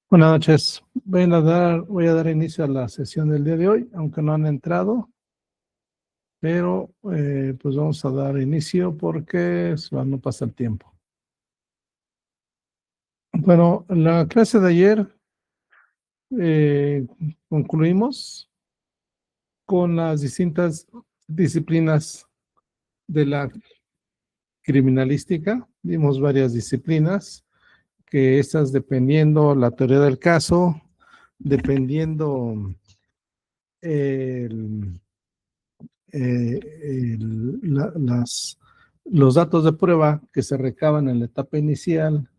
Buenas noches. Voy a dar inicio a la sesión del día de hoy, aunque no han entrado, pero pues vamos a dar inicio porque no pasa el tiempo. Bueno, en la clase de ayer eh, concluimos con las distintas disciplinas de la criminalística. Vimos varias disciplinas que estas dependiendo la teoría del caso, dependiendo el los datos de prueba que se recaban en la etapa inicial,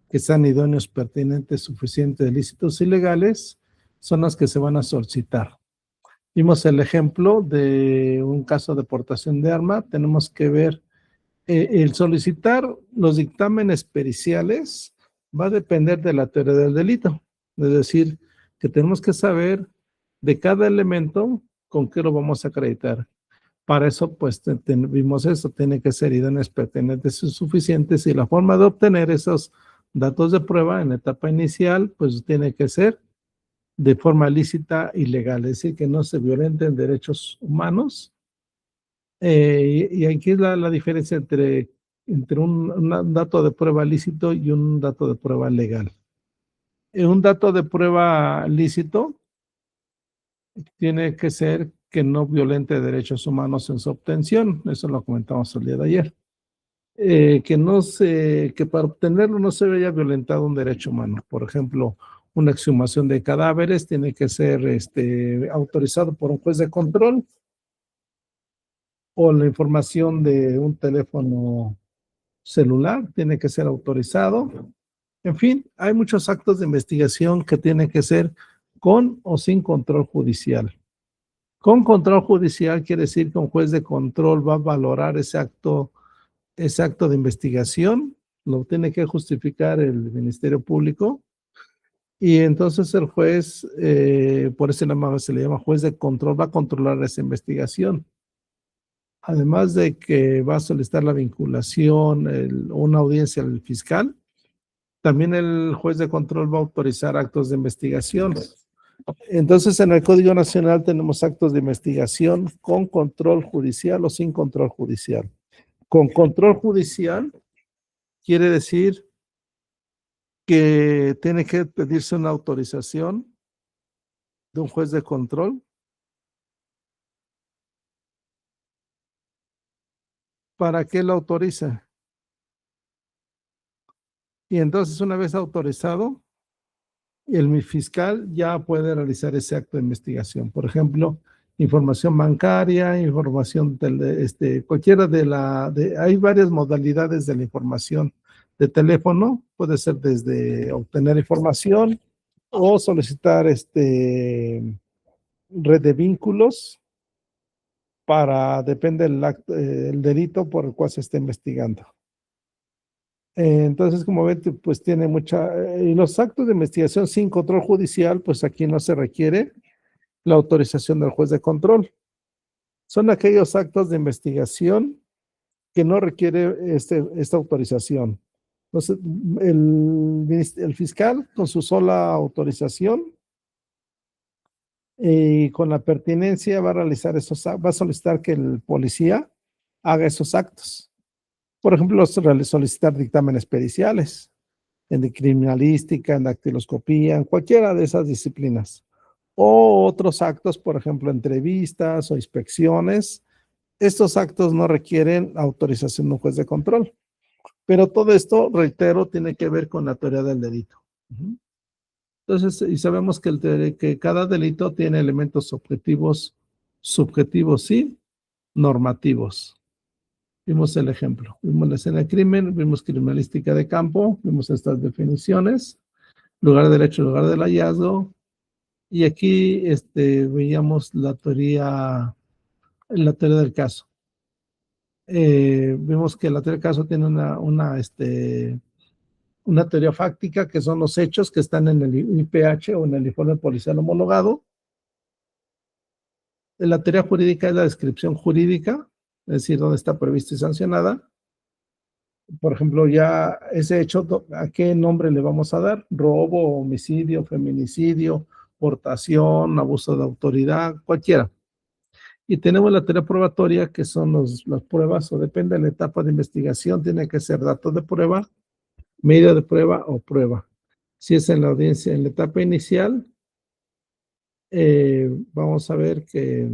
que sean idóneos, pertinentes, suficientes, ilícitos y legales, son las que se van a solicitar. Vimos el ejemplo de un caso de portación de arma. Tenemos que ver el solicitar los dictámenes periciales va a depender de la teoría del delito. Es decir, que tenemos que saber de cada elemento con qué lo vamos a acreditar. Para eso, pues, vimos eso, tiene que ser idóneos, pertinentes y suficientes, y la forma de obtener esos datos de prueba en la etapa inicial, pues, tiene que ser de forma lícita y legal, es decir, que no se violenten derechos humanos. Y aquí es la diferencia entre un dato de prueba lícito y un dato de prueba legal. Un dato de prueba lícito tiene que ser que no violente derechos humanos en su obtención. Eso lo comentamos el día de ayer. Que para obtenerlo no se haya violentado un derecho humano. Por ejemplo, una exhumación de cadáveres tiene que ser autorizado por un juez de control, o la información de un teléfono celular tiene que ser autorizado. En fin, hay muchos actos de investigación que tienen que ser con o sin control judicial. Con control judicial quiere decir que un juez de control va a valorar ese acto de investigación, lo tiene que justificar el Ministerio Público, y entonces el juez, por eso se le llama juez de control, va a controlar esa investigación. Además de que va a solicitar la vinculación, una audiencia al fiscal, también el juez de control va a autorizar actos de investigación. Entonces, en el Código Nacional tenemos actos de investigación con control judicial o sin control judicial. Con control judicial quiere decir que tiene que pedirse una autorización de un juez de control para que lo autorice. Y entonces, una vez autorizado, el fiscal ya puede realizar ese acto de investigación. Por ejemplo, información bancaria, información cualquiera hay varias modalidades de la información de teléfono. Puede ser desde obtener información o solicitar red de vínculos depende el delito por el cual se está investigando. Entonces, como ven, pues tiene y los actos de investigación sin control judicial, pues aquí no se requiere la autorización del juez de control. Son aquellos actos de investigación que no requiere esta autorización. Entonces, el fiscal, con su sola autorización y con la pertinencia, va a solicitar que el policía haga esos actos. Por ejemplo, solicitar dictámenes periciales en criminalística, en dactiloscopía, en cualquiera de esas disciplinas. O otros actos, por ejemplo, entrevistas o inspecciones. Estos actos no requieren autorización de un juez de control. Pero todo esto, reitero, tiene que ver con la teoría del delito. Entonces, y sabemos que cada delito tiene elementos objetivos, subjetivos y normativos. Vimos el ejemplo, vimos la escena de crimen, vimos criminalística de campo, vimos estas definiciones, lugar del hecho, lugar del hallazgo, y aquí veíamos la teoría del caso. Vimos que la teoría del caso tiene una teoría fáctica, que son los hechos que están en el IPH o en el informe policial homologado. La teoría jurídica es la descripción jurídica, es decir, dónde está prevista y sancionada. por ejemplo, ya ese hecho, ¿a qué nombre le vamos a dar? Robo, homicidio, feminicidio, portación, abuso de autoridad, cualquiera. Y tenemos la teoría probatoria, que son las pruebas, o depende de la etapa de investigación, tiene que ser datos de prueba, medio de prueba o prueba. Si es en la audiencia, en la etapa inicial, vamos a ver que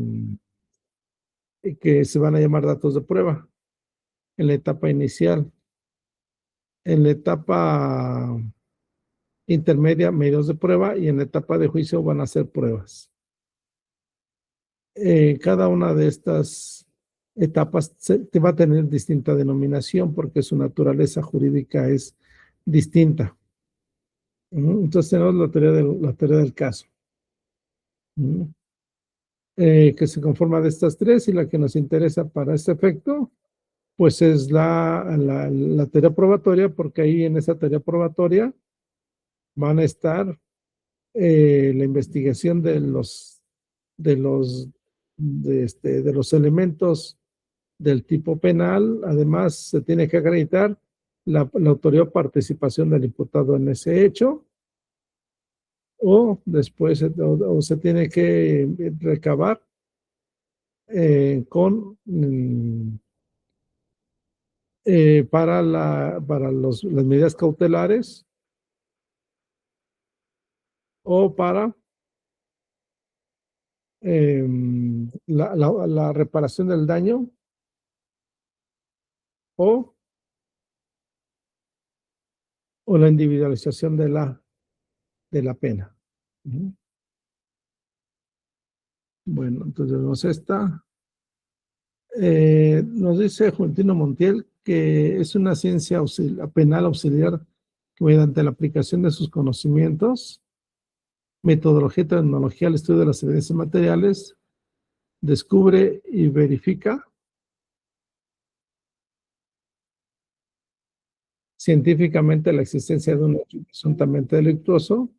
se van a llamar datos de prueba en la etapa inicial. En la etapa intermedia, medios de prueba, y en la etapa de juicio van a ser pruebas. Cada una de estas etapas te va a tener distinta denominación porque su naturaleza jurídica es distinta. Entonces tenemos la teoría del caso, que se conforma de estas tres, y la que nos interesa para este efecto, pues es la teoría probatoria, porque ahí en esa teoría probatoria van a estar la investigación de los elementos del tipo penal. Además, se tiene que acreditar la autoría o participación del imputado en ese hecho, o después o se tiene que recabar para las medidas cautelares, o para la reparación del daño, o la individualización de la pena. Bueno, entonces vemos esta. Nos dice Juventino Montiel que es una ciencia penal auxiliar que, mediante la aplicación de sus conocimientos, metodología y tecnología al estudio de las evidencias materiales, descubre y verifica científicamente la existencia de un hecho presuntamente delictuoso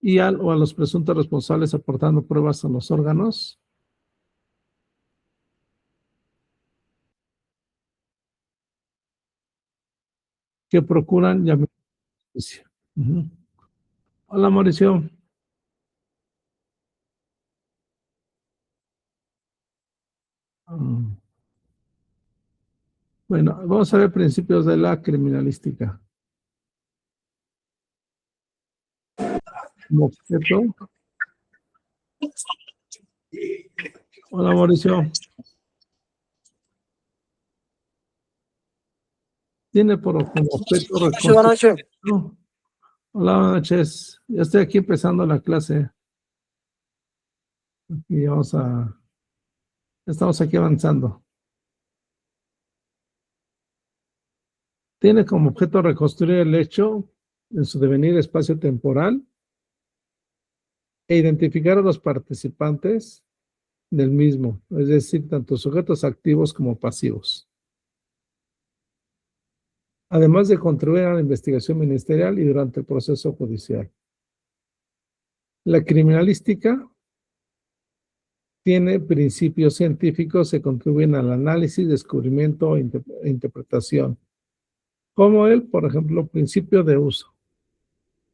y o a los presuntos responsables, aportando pruebas a los órganos que procuran llamar a la justicia. Hola, Mauricio. Bueno, vamos a ver principios de la criminalística. Como objeto. Hola, Mauricio. Tiene como objeto. Buenas noches. Hola, buenas noches. Ya estoy aquí empezando la clase. Y estamos aquí avanzando. Tiene como objeto reconstruir el hecho en su devenir espacio-temporal e identificar a los participantes del mismo, es decir, tanto sujetos activos como pasivos. Además de contribuir a la investigación ministerial y durante el proceso judicial. La criminalística tiene principios científicos que contribuyen al análisis, descubrimiento e interpretación, como por ejemplo, principio de uso.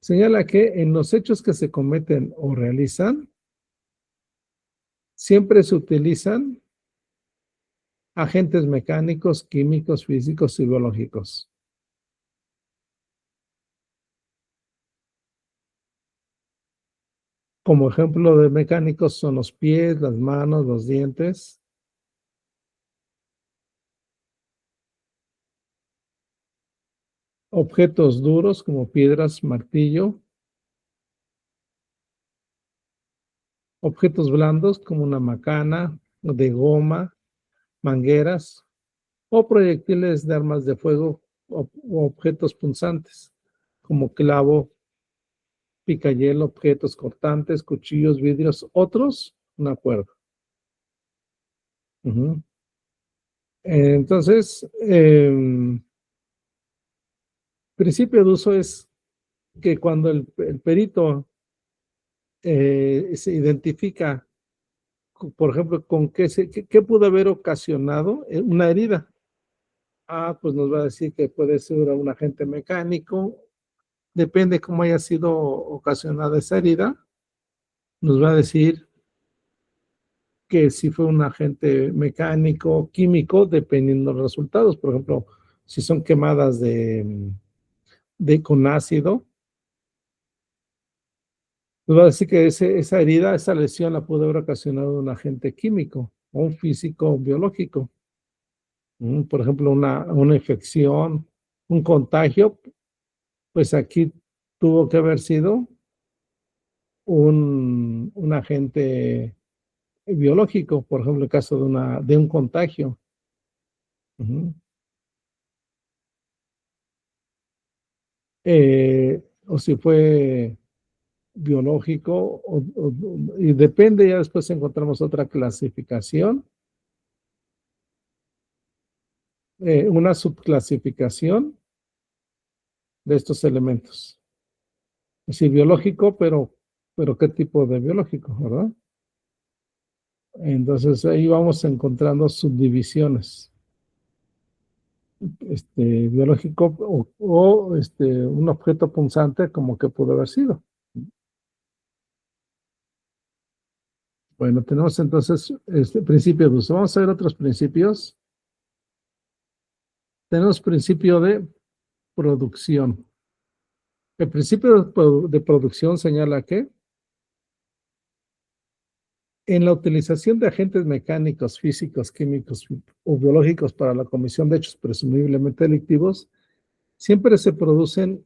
Señala que en los hechos que se cometen o realizan, siempre se utilizan agentes mecánicos, químicos, físicos y biológicos. Como ejemplo de mecánicos son los pies, las manos, los dientes. Objetos duros como piedras, martillo. Objetos blandos como una macana de goma, mangueras, o proyectiles de armas de fuego o objetos punzantes como clavo, picayelo, objetos cortantes, cuchillos, vidrios, otros, una cuerda. Entonces, principio de uso es que cuando el perito se identifica por ejemplo, ¿con qué pudo haber ocasionado una herida? Pues nos va a decir que puede ser un agente mecánico, depende cómo haya sido ocasionada esa herida, nos va a decir que si fue un agente mecánico, químico, dependiendo de los resultados. Por ejemplo, si son quemadas con ácido, nos va a decir que esa herida, esa lesión la pudo haber ocasionado un agente químico o un físico biológico. Por ejemplo, una infección, un contagio, pues aquí tuvo que haber sido un agente biológico, por ejemplo, el caso de un contagio. Ujú. O si fue biológico, y depende, ya después encontramos otra clasificación, una subclasificación de estos elementos. Es decir, biológico, pero ¿qué tipo de biológico, verdad? Entonces ahí vamos encontrando subdivisiones, biológico un objeto punzante como que pudo haber sido. Bueno, tenemos entonces este principio de uso. Vamos a ver otros principios. Tenemos principio de producción. El principio de producción señala que en la utilización de agentes mecánicos, físicos, químicos o biológicos para la comisión de hechos presumiblemente delictivos, siempre se producen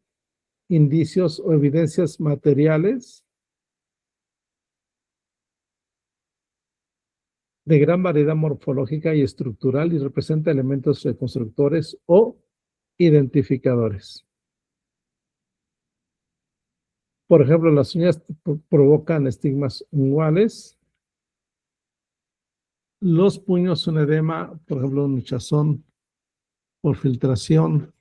indicios o evidencias materiales de gran variedad morfológica y estructural y representa elementos reconstructores o identificadores. Por ejemplo, las uñas provocan estigmas unguales, los puños un edema, por ejemplo, un hinchazón por filtración.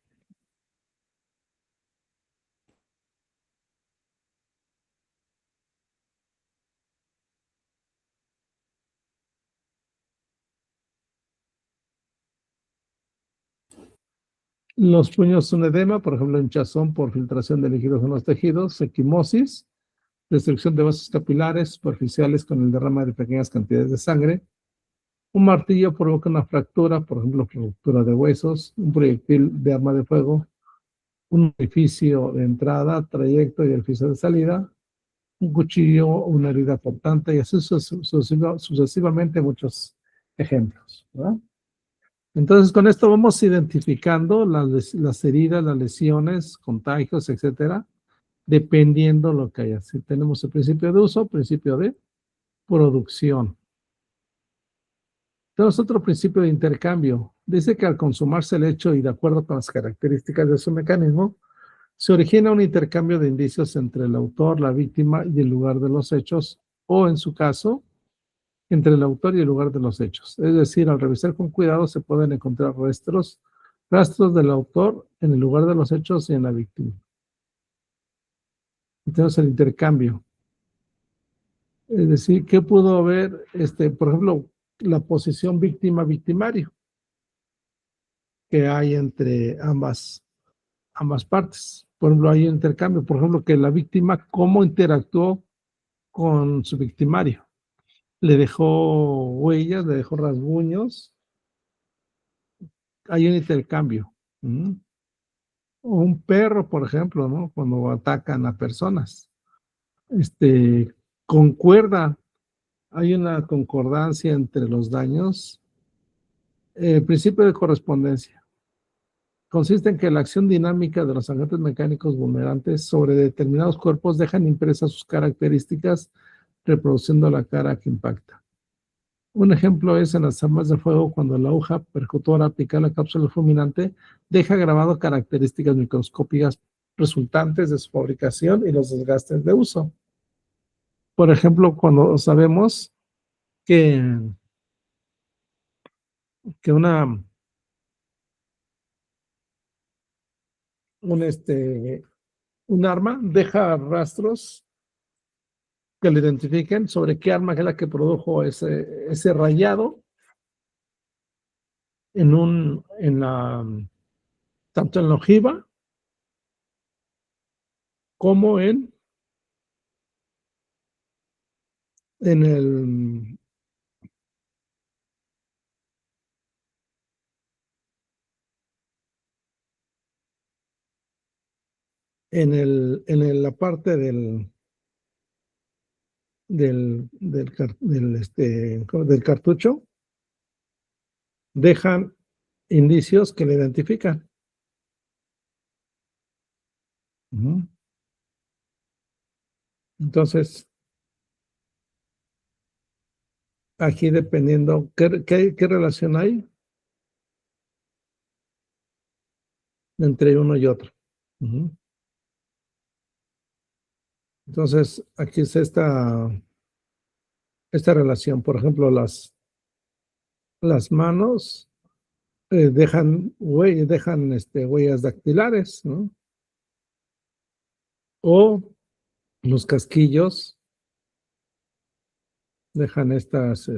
Los puños un edema, por ejemplo, hinchazón por filtración de líquidos en los tejidos, equimosis, destrucción de vasos capilares superficiales con el derrame de pequeñas cantidades de sangre. Un martillo provoca una fractura, por ejemplo, fractura de huesos, un proyectil de arma de fuego, un orificio de entrada, trayecto y orificio de salida, un cuchillo, una herida cortante y así sucesivamente muchos ejemplos, ¿verdad? Entonces, con esto vamos identificando las heridas, las lesiones, contagios, etcétera, dependiendo lo que haya. Si tenemos el principio de uso, principio de producción. Tenemos otro principio de intercambio. Dice que al consumarse el hecho y de acuerdo con las características de su mecanismo, se origina un intercambio de indicios entre el autor, la víctima y el lugar de los hechos, o en su caso, entre el autor y el lugar de los hechos. Es decir, al revisar con cuidado se pueden encontrar rastros del autor en el lugar de los hechos y en la víctima. Entonces el intercambio. Es decir, ¿qué pudo haber, por ejemplo, la posición víctima-victimario que hay entre ambas partes? Por ejemplo, hay un intercambio, por ejemplo, que la víctima, ¿cómo interactuó con su victimario? Le dejó huellas, le dejó rasguños, hay un intercambio. ¿Mm? O un perro, por ejemplo, ¿no? Cuando atacan a personas. Este, concuerda, hay una concordancia entre los daños. El principio de correspondencia consiste en que la acción dinámica de los agentes mecánicos vulnerantes sobre determinados cuerpos dejan impresas sus características, reproduciendo la cara que impacta. Un ejemplo es en las armas de fuego, cuando la aguja percutora aplica la cápsula fulminante, deja grabado características microscópicas resultantes de su fabricación y los desgastes de uso. Por ejemplo, cuando sabemos que, que un, un arma deja rastros que le identifiquen sobre qué arma es la que produjo ese rayado tanto en la ojiva como en el, la parte del cartucho, dejan indicios que le identifican. Ujú. Entonces, aquí dependiendo qué relación hay entre uno y otro. Ujú. Entonces, aquí es esta relación. Por ejemplo, las manos dejan huellas dactilares, ¿no? O los casquillos dejan esas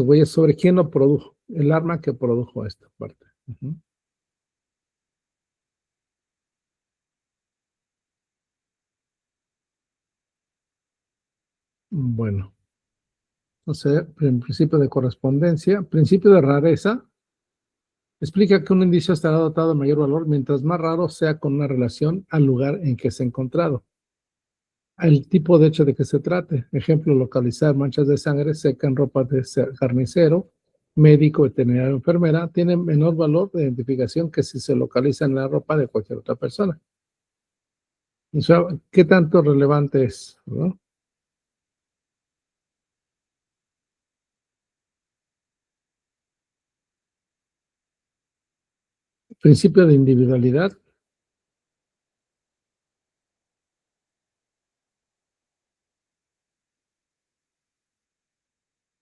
huellas sobre quién lo produjo, el arma que produjo esta parte. Ujú. Bueno, entonces, en principio de correspondencia, principio de rareza, explica que un indicio estará dotado de mayor valor mientras más raro sea con una relación al lugar en que se ha encontrado. El tipo de hecho de que se trate. Ejemplo, localizar manchas de sangre seca en ropa de carnicero, médico, veterinario, enfermera, tiene menor valor de identificación que si se localiza en la ropa de cualquier otra persona. O sea, ¿qué tanto relevante es? ¿No? Principio de individualidad.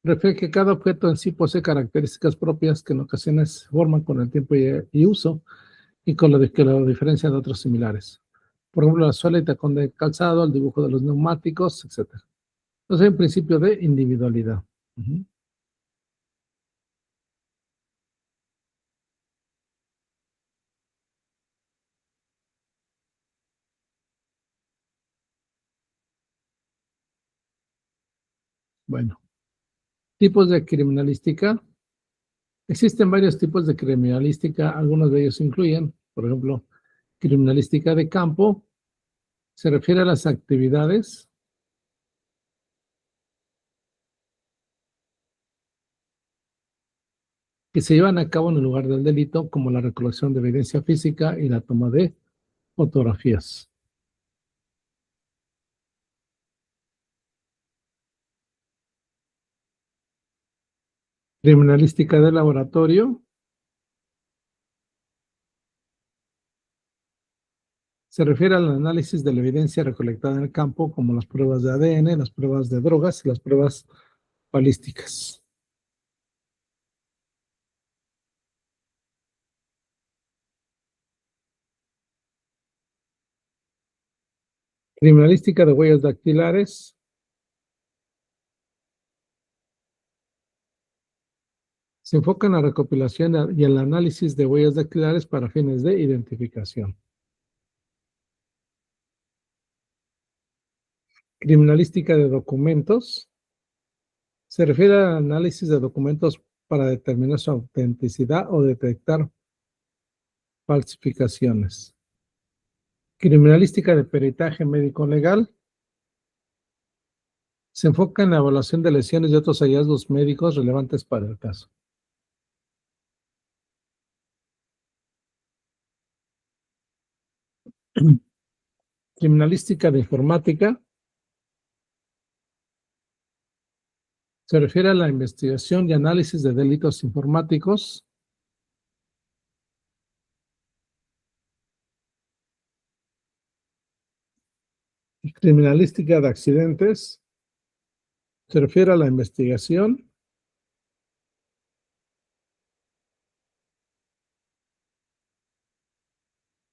Refiere que cada objeto en sí posee características propias que en ocasiones se forman con el tiempo y uso y con lo que lo diferencia de otros similares. Por ejemplo, la suela y tacón de calzado, el dibujo de los neumáticos, etcétera. Entonces, hay un principio de individualidad. Ujú. Bueno, tipos de criminalística. Existen varios tipos de criminalística, algunos de ellos incluyen, por ejemplo, criminalística de campo, se refiere a las actividades que se llevan a cabo en el lugar del delito, como la recolección de evidencia física y la toma de fotografías. Criminalística de laboratorio se refiere al análisis de la evidencia recolectada en el campo, como las pruebas de ADN, las pruebas de drogas y las pruebas balísticas. Criminalística de huellas dactilares se enfoca en la recopilación y el análisis de huellas dactilares para fines de identificación. Criminalística de documentos se refiere al análisis de documentos para determinar su autenticidad o detectar falsificaciones. Criminalística de peritaje médico legal se enfoca en la evaluación de lesiones y otros hallazgos médicos relevantes para el caso. Criminalística de informática se refiere a la investigación y análisis de delitos informáticos. Criminalística de accidentes se refiere a la investigación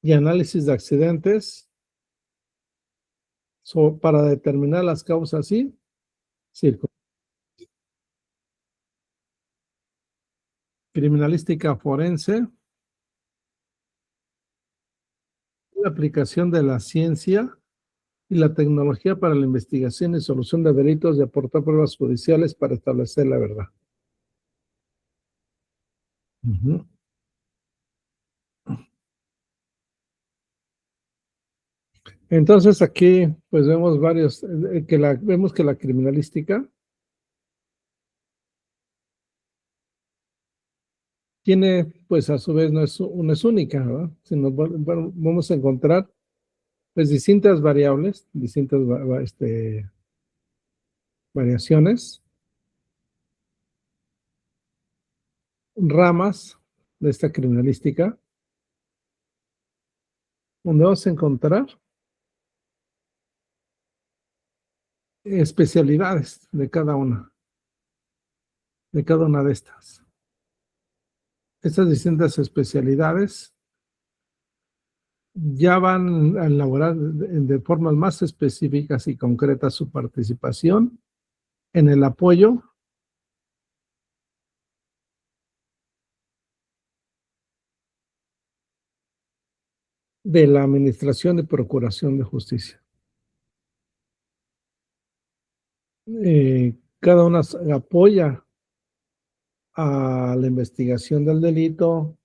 y análisis de accidentes Para determinar las causas y circunstancias. Criminalística forense, la aplicación de la ciencia y la tecnología para la investigación y solución de delitos y aportar pruebas judiciales para establecer la verdad. Ujú. Entonces aquí pues vemos varios, vemos que la criminalística tiene pues a su vez no es única, ¿verdad? Sino vamos a encontrar pues distintas variables, distintas variaciones, ramas de esta criminalística, donde vamos a encontrar especialidades de cada una de estas. Estas distintas especialidades ya van a elaborar de formas más específicas y concretas su participación en el apoyo de la administración y procuración de justicia. Cada una apoya a la investigación del delito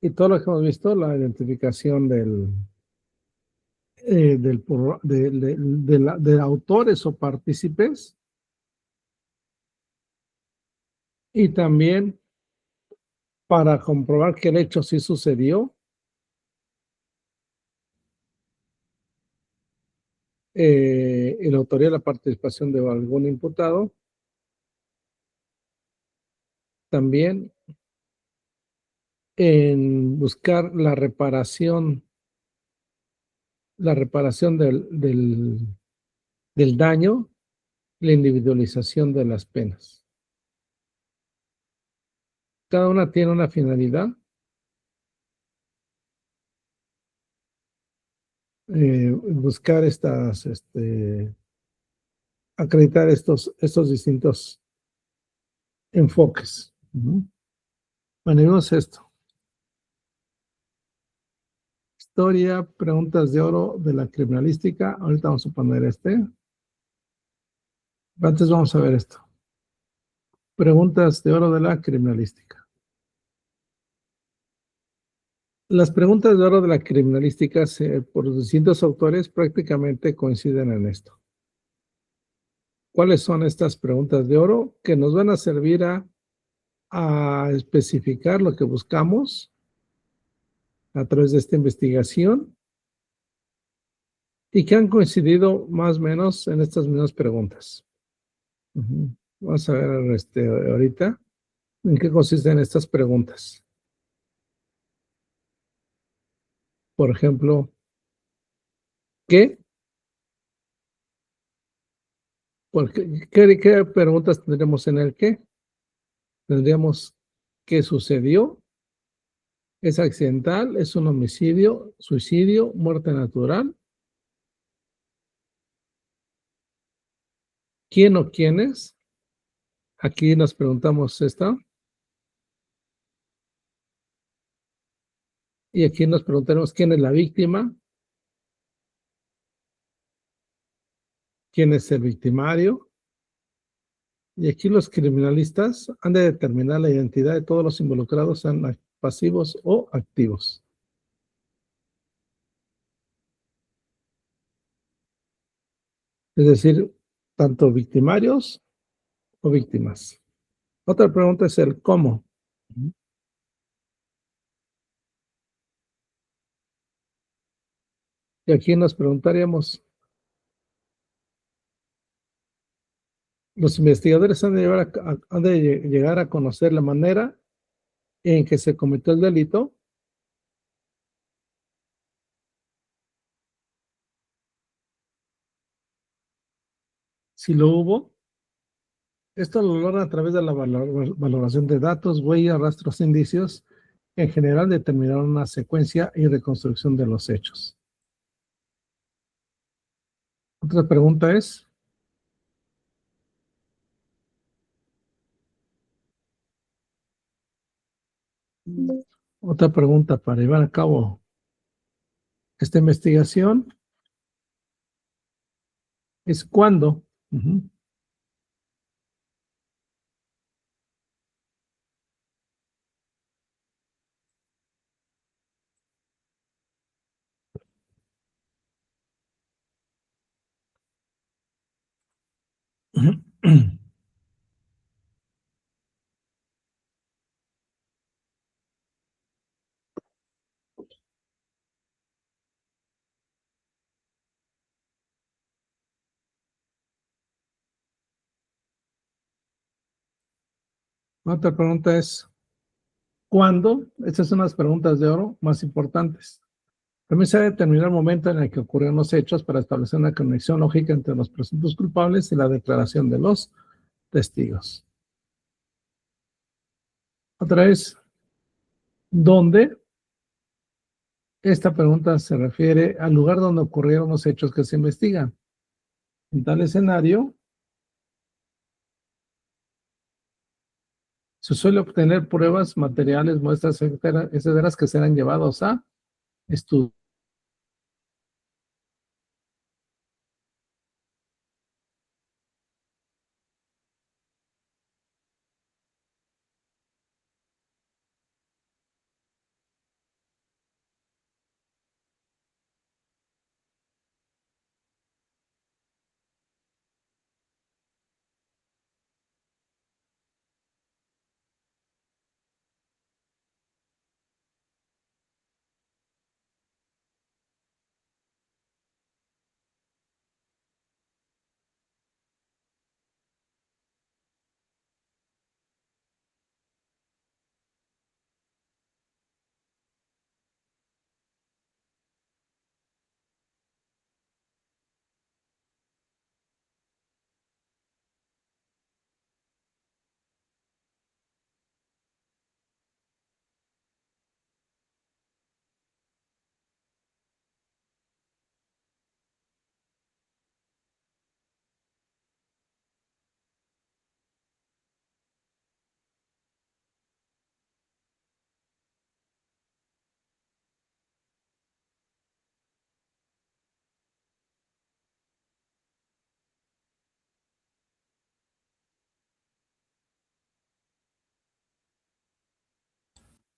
y todo lo que hemos visto, la identificación de autores o partícipes, y también para comprobar que el hecho sí sucedió, en la autoría de la participación de algún imputado, también en buscar la reparación del daño, la individualización de las penas. Cada una tiene una finalidad, buscar acreditar estos distintos enfoques. Bueno, vemos esto. Historia, preguntas de oro de la criminalística. Ahorita vamos a poner Antes vamos a ver esto. Preguntas de oro de la criminalística. Las preguntas de oro de la criminalística, por distintos autores, prácticamente coinciden en esto. ¿Cuáles son estas preguntas de oro? Que nos van a servir a especificar lo que buscamos a través de esta investigación y que han coincidido más o menos en estas mismas preguntas. Vamos a ver ahorita en qué consisten estas preguntas. Por ejemplo, ¿qué? ¿Qué preguntas tendremos en el qué? Tendríamos ¿qué sucedió? ¿Es accidental? ¿Es un homicidio? ¿Suicidio? ¿Muerte natural? ¿Quién o quiénes? Aquí nos preguntamos esta. Y aquí nos preguntaremos quién es la víctima, quién es el victimario. Y aquí los criminalistas han de determinar la identidad de todos los involucrados, sean pasivos o activos. Es decir, tanto victimarios o víctimas. Otra pregunta es el cómo. Y aquí nos preguntaríamos, los investigadores han de llegar a conocer la manera en que se cometió el delito, si lo hubo. Esto lo logran a través de la valoración de datos, huellas, rastros, indicios, en general determinar una secuencia y reconstrucción de los hechos. Otra pregunta es, otra pregunta para llevar a cabo esta investigación es cuándo. Ujú. Otra pregunta es, ¿cuándo? Estas son las preguntas de oro más importantes. También se debe determinar el momento en el que ocurrieron los hechos para establecer una conexión lógica entre los presuntos culpables y la declaración de los testigos. Otra vez, ¿dónde? Esta pregunta se refiere al lugar donde ocurrieron los hechos que se investigan. En tal escenario, se suele obtener pruebas, materiales, muestras, etcétera, que serán llevados a estudio.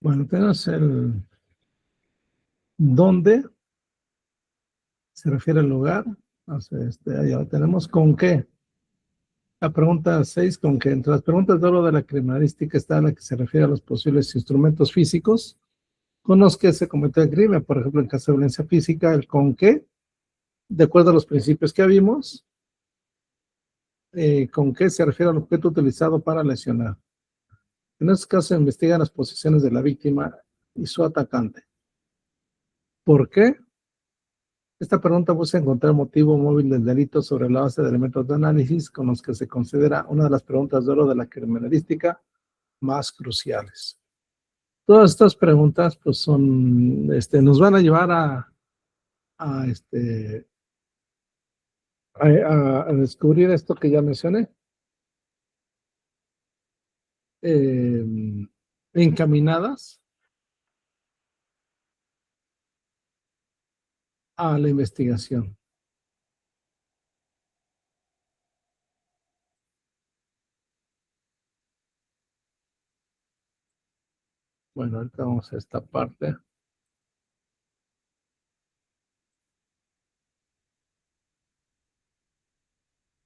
Bueno, tenemos el dónde, se refiere al lugar. O sea, ahí lo tenemos con qué. La pregunta 6, con que entre las preguntas de oro de la criminalística está la que se refiere a los posibles instrumentos físicos con los que se cometió el crimen. Por ejemplo, en caso de violencia física, el con qué, de acuerdo a los principios que vimos, con qué se refiere al objeto utilizado para lesionar. En este caso, se investigan las posiciones de la víctima y su atacante. ¿Por qué? Esta pregunta busca encontrar el motivo móvil del delito sobre la base de elementos de análisis con los que se considera una de las preguntas de oro de la criminalística más cruciales. Todas estas preguntas pues son, nos van a llevar a, a descubrir esto que ya mencioné, eh, encaminadas a la investigación. Bueno, ahorita vamos a esta parte.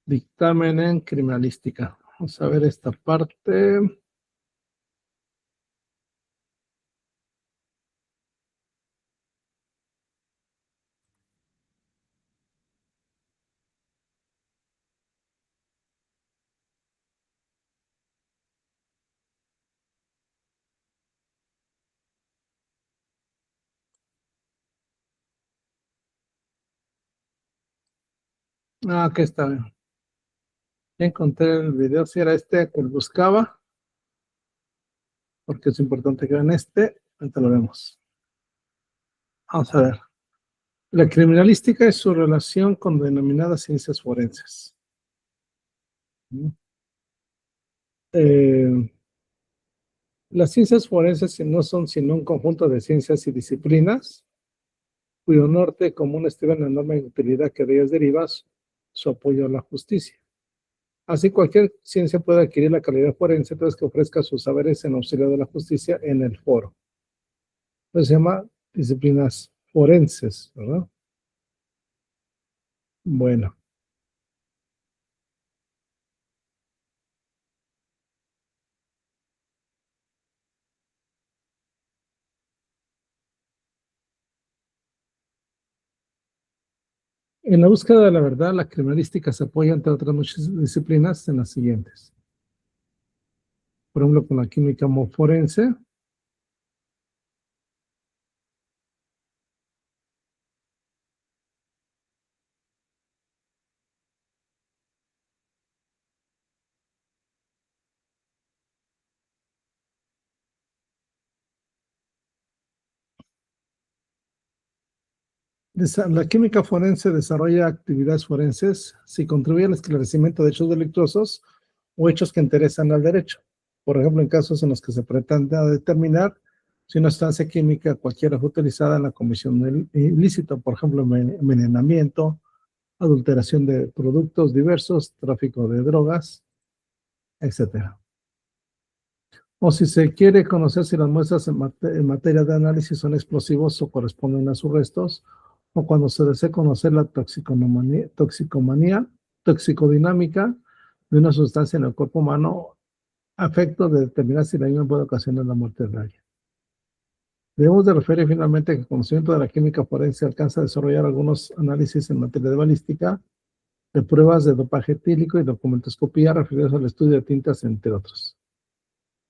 Dictamen en criminalística. Vamos a ver esta parte. Ah, aquí está. Encontré el video, si era este que buscaba, porque es importante que vean este. Ahorita lo vemos. Vamos a ver. La criminalística es su relación con denominadas ciencias forenses. Eh, las ciencias forenses no son sino un conjunto de ciencias y disciplinas cuyo norte común estriba en la enorme utilidad que de ellas deriva su apoyo a la justicia. Así, cualquier ciencia puede adquirir la calidad forense tras que ofrezca sus saberes en auxilio de la justicia en el foro. Pues se llama disciplinas forenses, ¿verdad? Bueno, en la búsqueda de la verdad, la criminalística se apoya, entre otras muchas disciplinas, en las siguientes. Por ejemplo, con la química forense, la química forense desarrolla actividades forenses si contribuye al esclarecimiento de hechos delictuosos o hechos que interesan al derecho. Por ejemplo, en casos en los que se pretenda determinar si una sustancia química cualquiera fue utilizada en la comisión del ilícito, por ejemplo, envenenamiento, adulteración de productos diversos, tráfico de drogas, etcétera. O si se quiere conocer si las muestras en materia de análisis son explosivos o corresponden a sus restos, o cuando se desea conocer la toxicodinámica de una sustancia en el cuerpo humano, a efecto de determinar si la misma puede ocasionar la muerte de alguien. Debemos de referir finalmente que el conocimiento de la química forense alcanza a desarrollar algunos análisis en materia de balística, de pruebas de dopaje etílico y documentoscopía referidos al estudio de tintas, entre otros.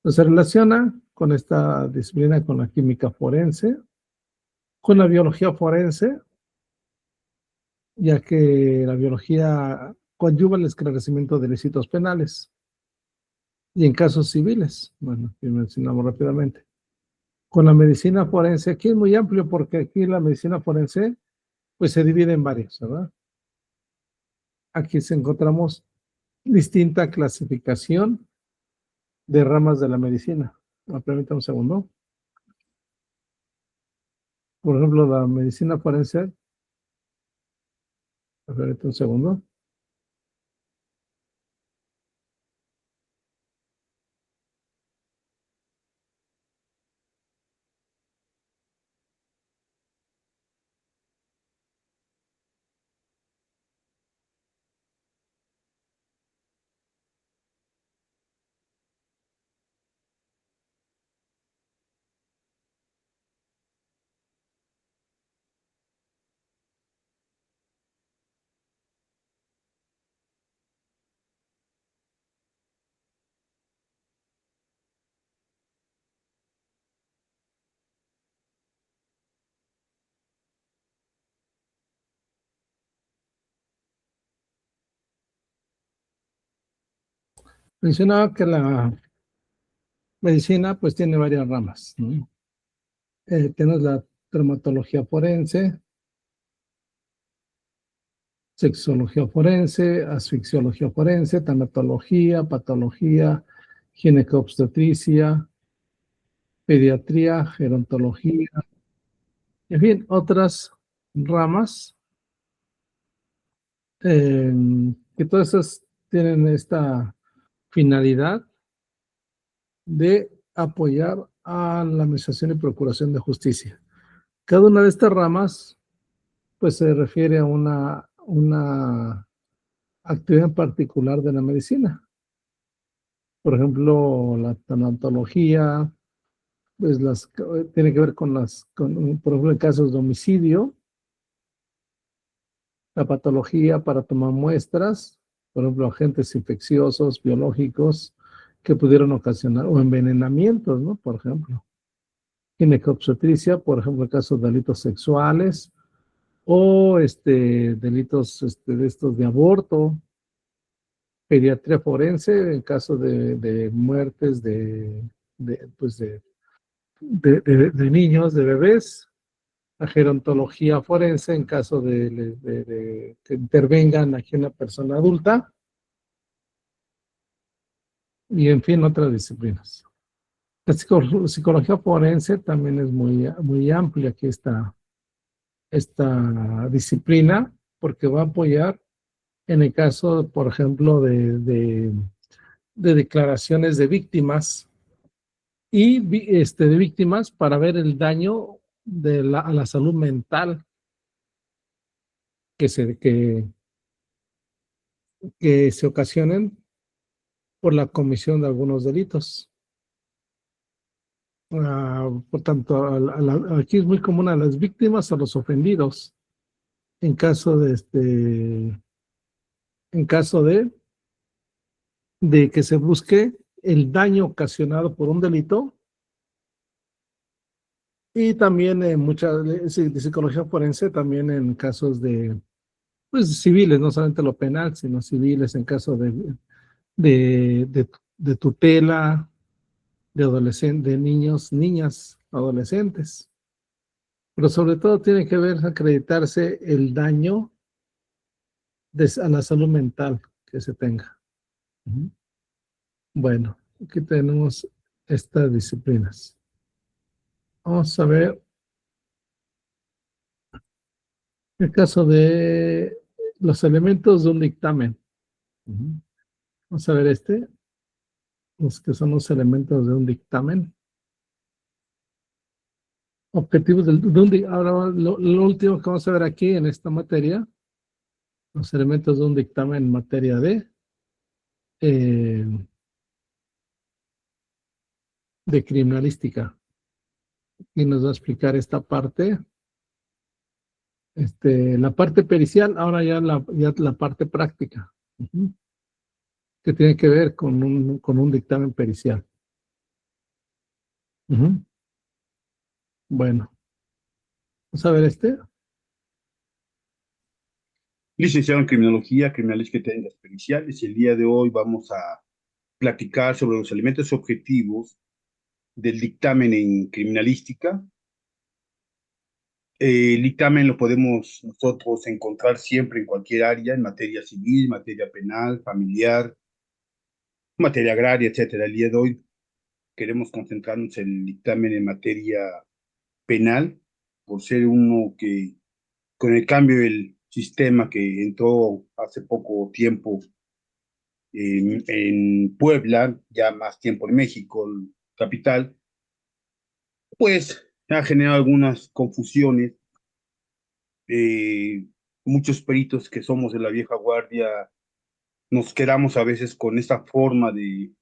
Se relaciona con esta disciplina, con la química forense, con la biología forense, ya que la biología coadyuva el esclarecimiento de delitos penales y en casos civiles. Bueno, que mencionamos rápidamente. Con la medicina forense, aquí es muy amplio porque aquí la medicina forense pues se divide en varias, ¿verdad? Aquí encontramos distinta clasificación de ramas de la medicina. Permítame un segundo. Por ejemplo, la medicina forense, permítame un segundo. Mencionaba que la medicina pues tiene varias ramas, ¿no? Tenemos la traumatología forense, sexología forense, asfixiología forense, tanatología, patología, ginecobstetricia, pediatría, gerontología, en fin, otras ramas eh, que todas esas tienen esta finalidad de apoyar a la administración y procuración de justicia. Cada una de estas ramas pues se refiere a una actividad en particular de la medicina. Por ejemplo, la tanatología, pues tiene que ver por ejemplo, en casos de homicidio, la patología para tomar muestras, por ejemplo, agentes infecciosos, biológicos, que pudieron ocasionar, o envenenamientos, ¿no? Por ejemplo. Ginecobstetricia, por ejemplo, en casos de delitos sexuales, o delitos de estos de aborto. Pediatría forense en caso de muertes pues de niños, de bebés, la gerontología forense en caso de que intervengan aquí una persona adulta, y en fin, otras disciplinas. La psicología forense también es muy amplia aquí esta disciplina, porque va a apoyar en el caso, por ejemplo, de declaraciones de víctimas y de víctimas para ver el daño a la salud mental que se ocasionen por la comisión de algunos delitos. Por tanto, aquí es muy común a las víctimas o a los ofendidos en caso de que se busque el daño ocasionado por un delito, y también en muchas de psicología forense, también en casos pues, civiles, no solamente lo penal, sino civiles, en caso de, de, de tutela, de adolescentes, de niños, niñas, adolescentes. Pero sobre todo tiene que ver, acreditarse el daño a la salud mental que se tenga. Bueno, aquí tenemos estas disciplinas. Vamos a ver el caso de los elementos de un dictamen. Vamos a ver los que son los elementos de un dictamen. Objetivos ahora lo último que vamos a ver aquí en esta materia, los elementos de un dictamen en materia eh, de criminalística. Y nos va a explicar esta parte, la parte pericial, ahora ya la parte práctica, que tiene que ver con un dictamen pericial. Bueno, vamos a ver Licenciado en Criminología, Criminalística y Técnicas Periciales, y el día de hoy vamos a platicar sobre los elementos objetivos del dictamen en criminalística. El dictamen lo podemos nosotros encontrar siempre en cualquier área, en materia civil, materia penal, familiar, materia agraria, etcétera. El día de hoy queremos concentrarnos en el dictamen en materia penal, por ser uno que, con el cambio del sistema que entró hace poco tiempo en Puebla, ya más tiempo en México, capital, pues ha generado algunas confusiones. Eh, Muchos peritos que somos de la vieja guardia nos quedamos a veces con esta forma de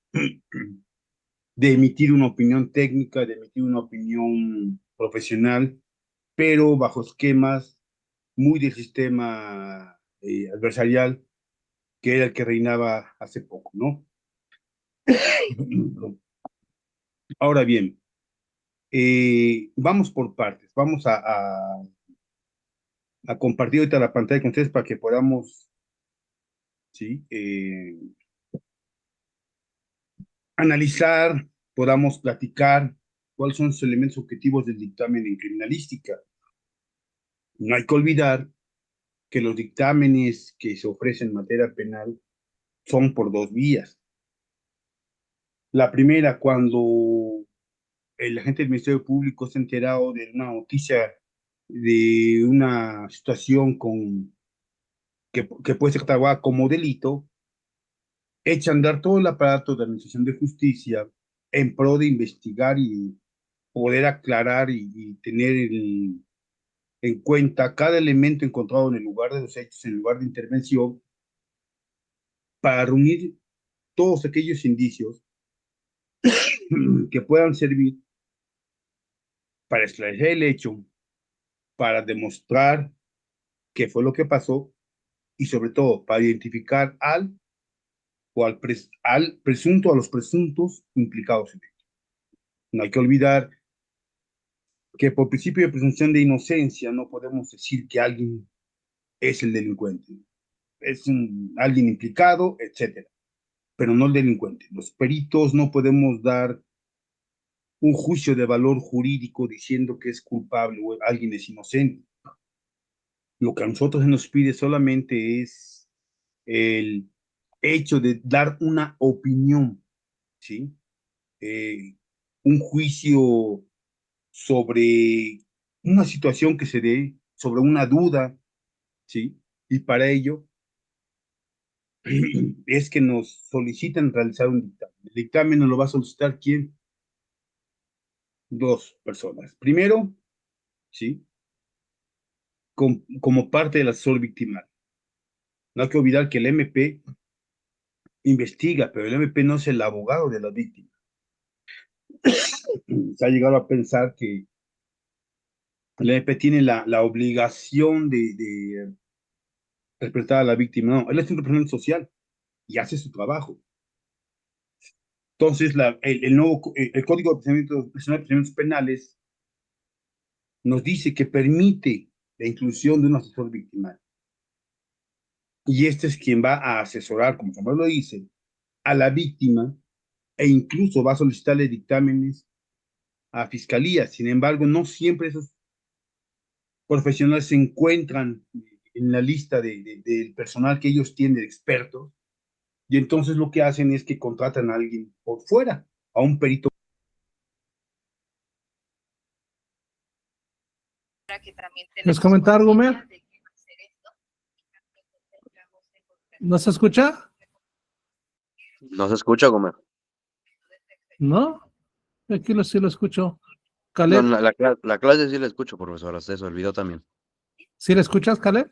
emitir una opinión técnica, de emitir una opinión profesional, pero bajo esquemas muy del sistema adversarial que era el que reinaba hace poco, ¿no? Ahora bien, vamos por partes. Vamos a compartir ahorita la pantalla con ustedes para que podamos, ¿sí? Analizar, podamos platicar cuáles son los elementos objetivos del dictamen en criminalística. No hay que olvidar que los dictámenes que se ofrecen en materia penal son por dos vías. La primera, cuando el agente del Ministerio Público se ha enterado de una noticia de una situación que puede ser catalogada como delito, echa a andar todo el aparato de administración de justicia en pro de investigar y poder aclarar y tener en cuenta cada elemento encontrado en el lugar de los hechos, en el lugar de intervención, para reunir todos aquellos indicios que puedan servir para esclarecer el hecho, para demostrar qué fue lo que pasó y sobre todo para identificar al presunto, a los presuntos implicados en él. No hay que olvidar que por principio de presunción de inocencia no podemos decir que alguien es el delincuente. Es alguien implicado, etcétera, pero no el delincuente. Los peritos no podemos dar un juicio de valor jurídico diciendo que es culpable o alguien es inocente. Lo que a nosotros se nos pide solamente es el hecho de dar una opinión, ¿sí? Eh, un juicio sobre una situación que se dé, sobre una duda, ¿sí? Y para ello es que nos solicitan realizar un dictamen. El dictamen nos lo va a solicitar ¿quién? Dos personas. Primero, ¿sí? Como parte del asesor victimal. No hay que olvidar que el MP investiga, pero el MP no es el abogado de la víctima. Se ha llegado a pensar que el MP tiene la obligación de respetar a la víctima. No, él es un representante social y hace su trabajo. Entonces, el nuevo el Código de Procedimientos Penales nos dice que permite la inclusión de un asesor victimal. Y este es quien va a asesorar, como su nombre lo dice, a la víctima e incluso va a solicitarle dictámenes a fiscalía. Sin embargo, no siempre esos profesionales se encuentran en la lista del personal que ellos tienen de expertos. Y entonces lo que hacen es que contratan a alguien por fuera, a un perito. ¿Les comentar algo, Mer? ¿No se escucha? No se escucha, Gómez. ¿No? Aquí sí lo escucho. No, Caleb, la clase sí la escucho, profesor, hasta eso, el video también. ¿sí la escuchas, Caleb?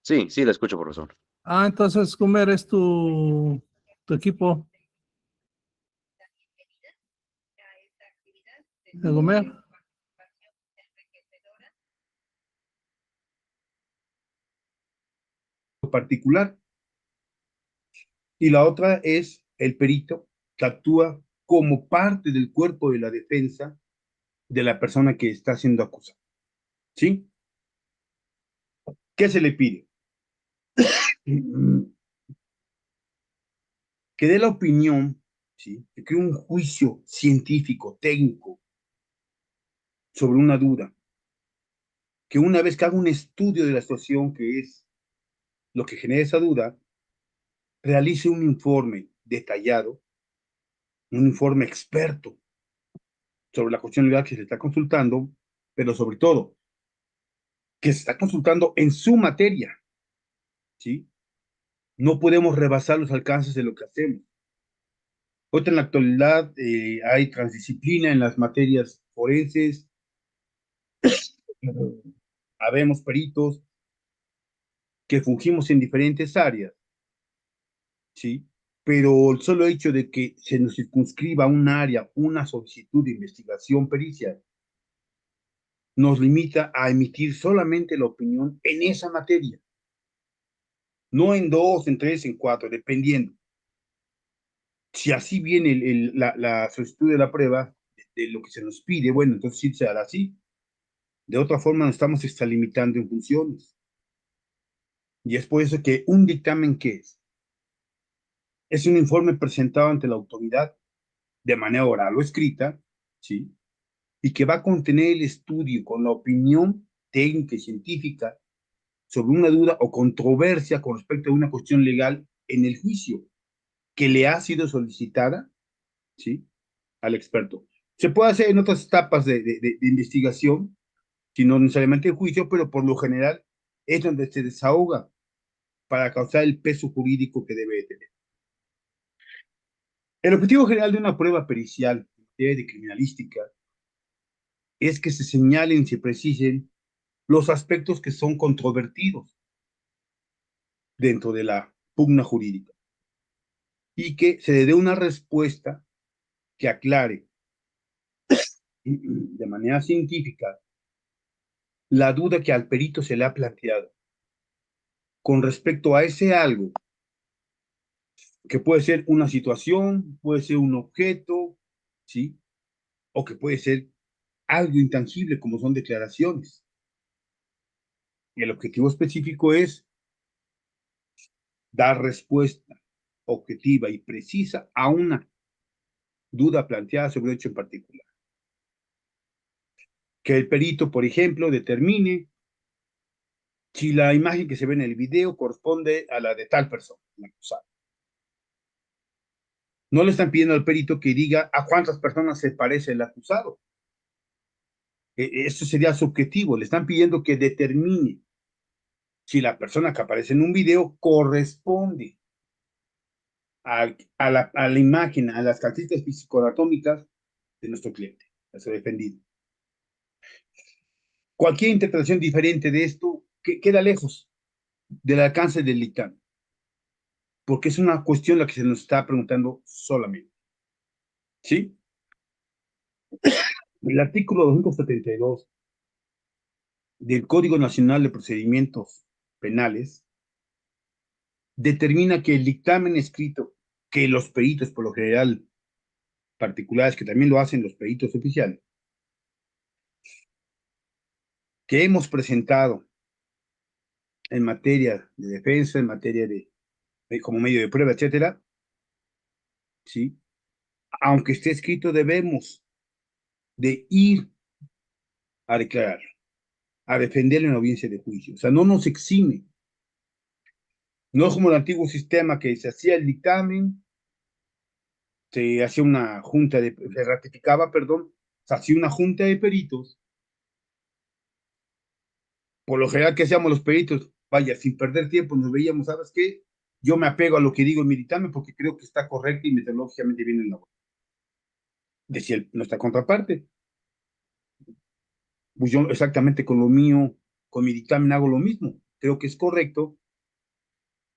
Sí, sí la escucho, profesor. Ah, entonces, Gumer, es tu equipo. Gumer. Particular. Y la otra es el perito que actúa como parte del cuerpo de la defensa de la persona que está siendo acusada. ¿Sí? ¿Qué se le pide? Que dé la opinión, ¿sí? Que cree un juicio científico, técnico, sobre una duda. Que una vez que haga un estudio de la situación, que es lo que genera esa duda, realice un informe detallado, un informe experto sobre la cuestión legal que se está consultando, pero sobre todo, que se está consultando en su materia, ¿sí? No podemos rebasar los alcances de lo que hacemos. Hoy en la actualidad hay transdisciplina en las materias forenses, habemos peritos que fungimos en diferentes áreas, ¿sí? Pero el solo hecho de que se nos circunscriba un área, una solicitud de investigación pericial, nos limita a emitir solamente la opinión en esa materia, no en dos, en tres, en cuatro, dependiendo. Si así viene la solicitud de la prueba, de lo que se nos pide, bueno, entonces sí se hará así. De otra forma, nos estamos extralimitando en funciones. Y es por eso que un dictamen, ¿qué es? Es un informe presentado ante la autoridad de manera oral o escrita, ¿sí? Y que va a contener el estudio con la opinión técnica y científica sobre una duda o controversia con respecto a una cuestión legal en el juicio que le ha sido solicitada, ¿sí? Al experto. Se puede hacer en otras etapas de investigación, si no necesariamente el juicio, pero por lo general es donde se desahoga para causar el peso jurídico que debe tener. El objetivo general de una prueba pericial en materia de criminalística es que se señalen y se precisen los aspectos que son controvertidos dentro de la pugna jurídica y que se le dé una respuesta que aclare de manera científica la duda que al perito se le ha planteado con respecto a ese algo, que puede ser una situación, puede ser un objeto, ¿sí? O que puede ser algo intangible como son declaraciones. Y el objetivo específico es dar respuesta objetiva y precisa a una duda planteada sobre un hecho en particular. que el perito, por ejemplo, determine si la imagen que se ve en el video corresponde a la de tal persona, el acusado. No le están pidiendo al perito que diga a cuántas personas se parece el acusado. Eso sería subjetivo. Le están pidiendo que determine si la persona que aparece en un video corresponde a la imagen, a las características físico-anatómicas de nuestro cliente, de su defendido. Cualquier interpretación diferente de esto queda lejos del alcance del dictamen, porque es una cuestión la que se nos está preguntando solamente. ¿Sí? El artículo 272 del Código Nacional de Procedimientos Penales determina que el dictamen escrito que los peritos, por lo general particulares, que también lo hacen los peritos oficiales, que hemos presentado en materia de defensa, en materia de como medio de prueba, etcétera, ¿sí? Aunque esté escrito, debemos de ir a declarar, a defender en la audiencia de juicio. O sea, no nos exime. No es como el antiguo sistema que se hacía el dictamen, se hacía una junta se ratificaba, perdón, se hacía una junta de peritos. Por lo general que hacíamos los peritos, vaya, sin perder tiempo, nos veíamos, ¿sabes qué? Yo me apego a lo que digo en mi dictamen porque creo que está correcto y metodológicamente viene en la boca. Decía nuestra contraparte. Pues yo exactamente con lo mío, con mi dictamen hago lo mismo. Creo que es correcto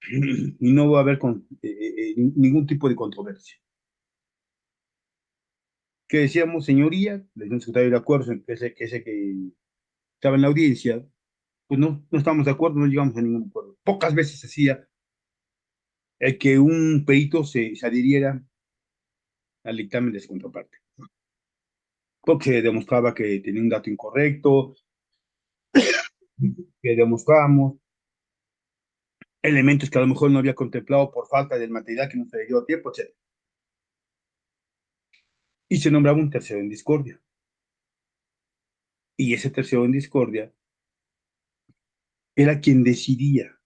y no va a haber ningún tipo de controversia. ¿Qué decíamos, señoría? Le dijimos que estaba de acuerdo, ese que estaba en la audiencia, pues no estamos de acuerdo, no llegamos a ningún acuerdo. Pocas veces hacía el que un perito se adhiriera al dictamen de su contraparte, porque se demostraba que tenía un dato incorrecto, que demostrábamos elementos que a lo mejor no había contemplado por falta del material que no se le dio a tiempo, etc. Y se nombraba un tercero en discordia. Y ese tercero en discordia era quien decidía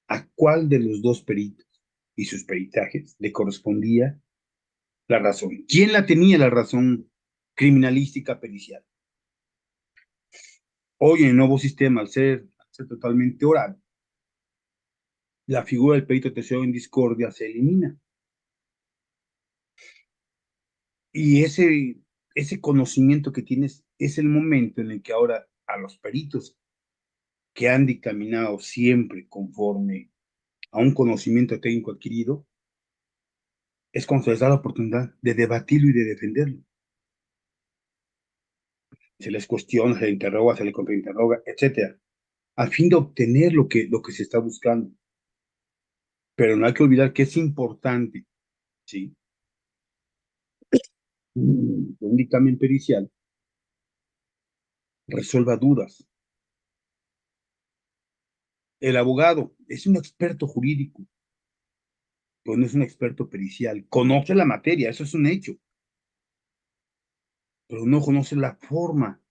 a cuál de los dos peritos y sus peritajes le correspondía la razón. ¿Quién la tenía la razón criminalística pericial? Hoy en el nuevo sistema, al ser totalmente oral, la figura del perito tercero en discordia se elimina. Y ese conocimiento que tienes es el momento en el que ahora a los peritos que han dictaminado siempre conforme a un conocimiento técnico adquirido, es cuando se les da la oportunidad de debatirlo y de defenderlo. Se les cuestiona, se les interroga, se les contrainterroga, etcétera, a fin de obtener lo que se está buscando. Pero no hay que olvidar que es importante, ¿sí? Un dictamen pericial resuelva dudas. El abogado es un experto jurídico, pero no es un experto pericial. Conoce la materia, eso es un hecho, pero no conoce la forma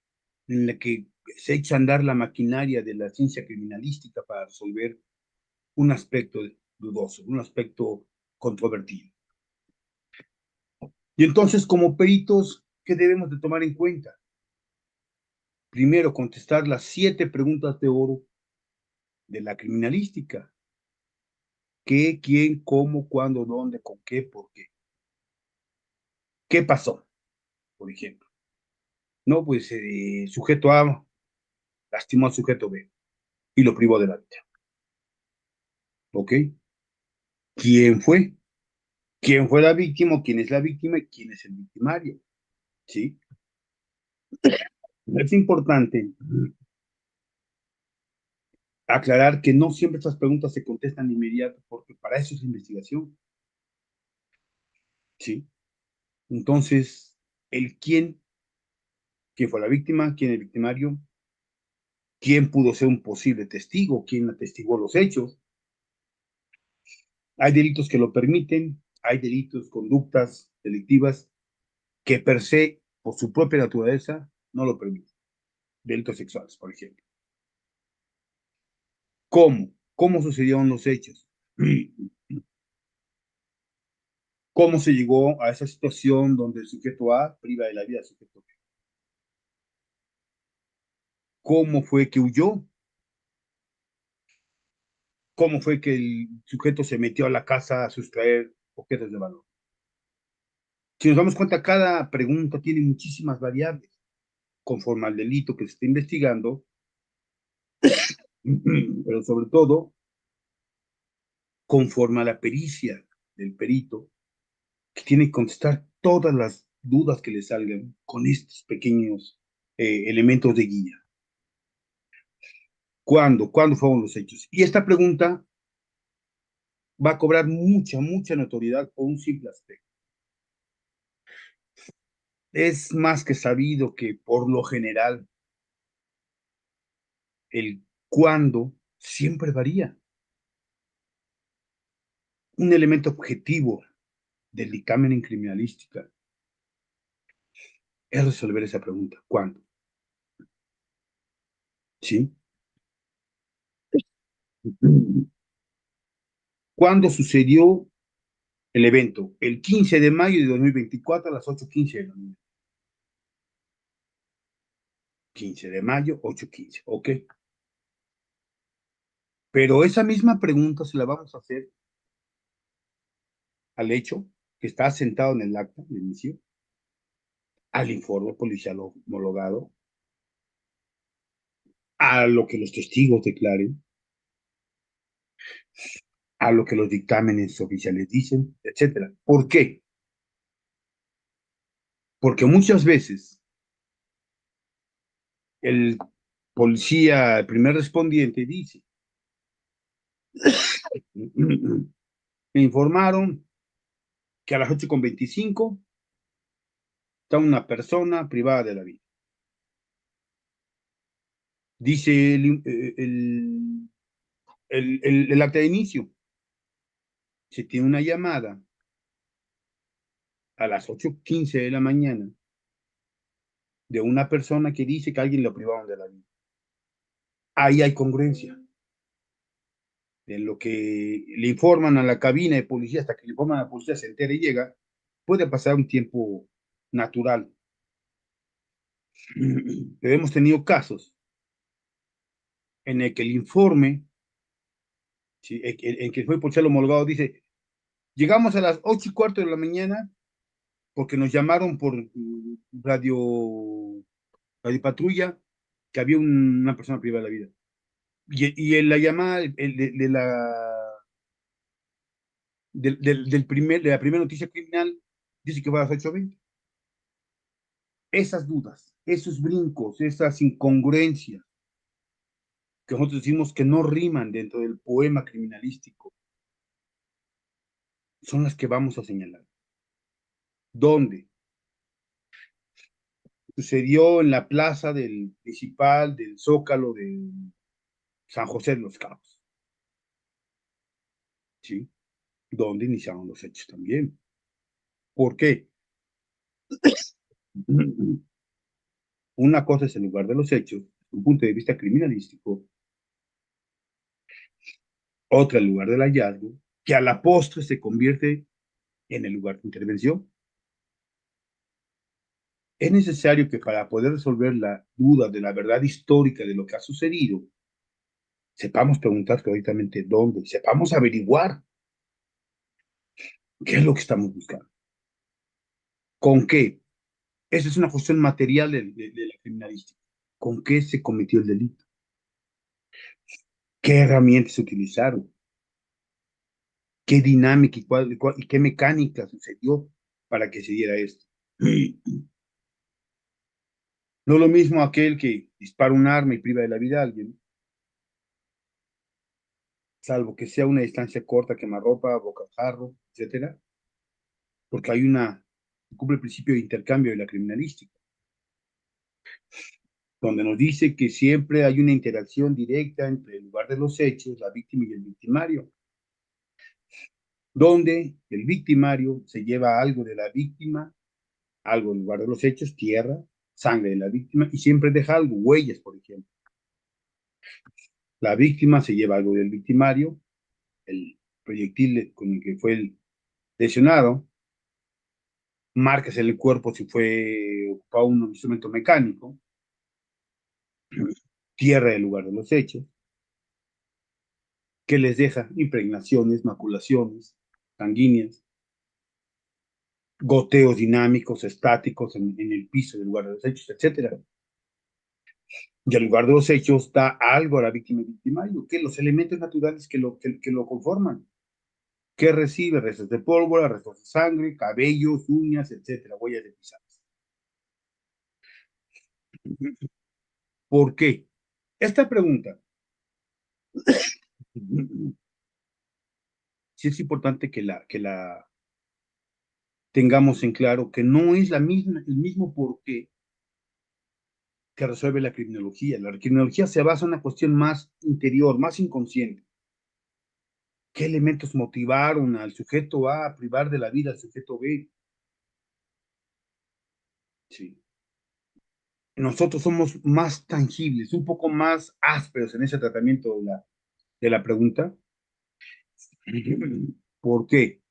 en la que se echa a andar la maquinaria de la ciencia criminalística para resolver un aspecto dudoso, un aspecto controvertido. Y entonces, como peritos, ¿qué debemos de tomar en cuenta? Primero, contestar las 7 preguntas de oro de la criminalística. ¿Qué, quién, cómo, cuándo, dónde, con qué, por qué? ¿Qué pasó? Por ejemplo. No, pues sujeto A lastimó al sujeto B y lo privó de la vida. ¿Ok? ¿Quién fue? ¿Quién fue la víctima? ¿Quién es la víctima? ¿Y quién es el victimario? ¿Sí? Es importante aclarar que no siempre estas preguntas se contestan de inmediato, porque para eso es investigación. ¿Sí? Entonces, el quién fue la víctima, quién es el victimario, quién pudo ser un posible testigo, quién atestiguó los hechos. Hay delitos que lo permiten, hay delitos, conductas delictivas que per se, por su propia naturaleza, no lo permite. Delitos sexuales, por ejemplo. ¿Cómo? ¿Cómo sucedieron los hechos? ¿Cómo se llegó a esa situación donde el sujeto A priva de la vida al sujeto B? ¿Cómo fue que huyó? ¿Cómo fue que el sujeto se metió a la casa a sustraer objetos de valor? Si nos damos cuenta, cada pregunta tiene muchísimas variables. Conforme al delito que se está investigando, pero sobre todo, conforme a la pericia del perito, que tiene que contestar todas las dudas que le salgan con estos pequeños elementos de guía. ¿Cuándo? ¿Cuándo fueron los hechos? Y esta pregunta va a cobrar mucha, mucha notoriedad por un simple aspecto. Es más que sabido que por lo general el cuándo siempre varía. Un elemento objetivo del dictamen en criminalística es resolver esa pregunta. ¿Cuándo? ¿Sí? ¿Cuándo sucedió el evento? El 15 de mayo de 2024 a las 8:15 de la mañana. 15 de mayo, 8:15. Ok. Pero esa misma pregunta se la vamos a hacer al hecho que está sentado en el acta de inicio, al informe policial homologado, a lo que los testigos declaren, a lo que los dictámenes oficiales dicen, etcétera. ¿Por qué? Porque muchas veces el policía, el primer respondiente, dice: me informaron que a las 8:25 está una persona privada de la vida. Dice el acta de inicio. Se tiene una llamada a las 8:15 de la mañana de una persona que dice que alguien lo privaron de la vida. Ahí hay congruencia. En lo que le informan a la cabina de policía, hasta que le informan a la policía, se entera y llega, puede pasar un tiempo natural. Pero hemos tenido casos en el que el informe, ¿sí?, en que fue policial homologado, dice: llegamos a las 8:15 de la mañana porque nos llamaron por radio patrulla que había una persona privada de la vida. Y en la llamada de la primera noticia criminal dice que fue a las 8:20. Esas dudas, esos brincos, esas incongruencias que nosotros decimos que no riman dentro del poema criminalístico, son las que vamos a señalar. ¿Dónde? Sucedió en la plaza del principal del Zócalo de San José de los Cabos, ¿sí? Donde iniciaron los hechos también. ¿Por qué? Una cosa es el lugar de los hechos, desde un punto de vista criminalístico, otra el lugar del hallazgo, que a la postre se convierte en el lugar de intervención. Es necesario que para poder resolver la duda de la verdad histórica de lo que ha sucedido, sepamos preguntar correctamente dónde, sepamos averiguar qué es lo que estamos buscando, con qué. Esa es una cuestión material de la criminalística. ¿Con qué se cometió el delito? ¿Qué herramientas se utilizaron? ¿Qué dinámica y qué mecánica sucedió para que se diera esto? No lo mismo aquel que dispara un arma y priva de la vida a alguien, salvo que sea una distancia corta, quemarropa, bocajarro, etcétera, porque cumple el principio de intercambio de la criminalística, donde nos dice que siempre hay una interacción directa entre el lugar de los hechos, la víctima y el victimario, donde el victimario se lleva algo de la víctima, algo en lugar de los hechos, tierra, sangre de la víctima y siempre deja algo, huellas, por ejemplo. La víctima se lleva algo del victimario, el proyectil con el que fue el lesionado, marcas en el cuerpo si fue ocupado un instrumento mecánico, tierra del lugar de los hechos, que les deja impregnaciones, maculaciones sanguíneas, goteos dinámicos, estáticos en el piso del lugar de los hechos, etcétera. Y al lugar de los hechos da algo a la víctima y victimario, que los elementos naturales que lo conforman, que recibe restos de pólvora, restos de sangre, cabellos, uñas, etcétera, huellas de pisadas. ¿Por qué? Esta pregunta, sí es importante que la tengamos en claro, que no es el mismo por qué que resuelve la criminología. La criminología se basa en una cuestión más interior, más inconsciente. ¿Qué elementos motivaron al sujeto A a privar de la vida al sujeto B? Sí. Nosotros somos más tangibles, un poco más ásperos en ese tratamiento de la pregunta. ¿Por qué?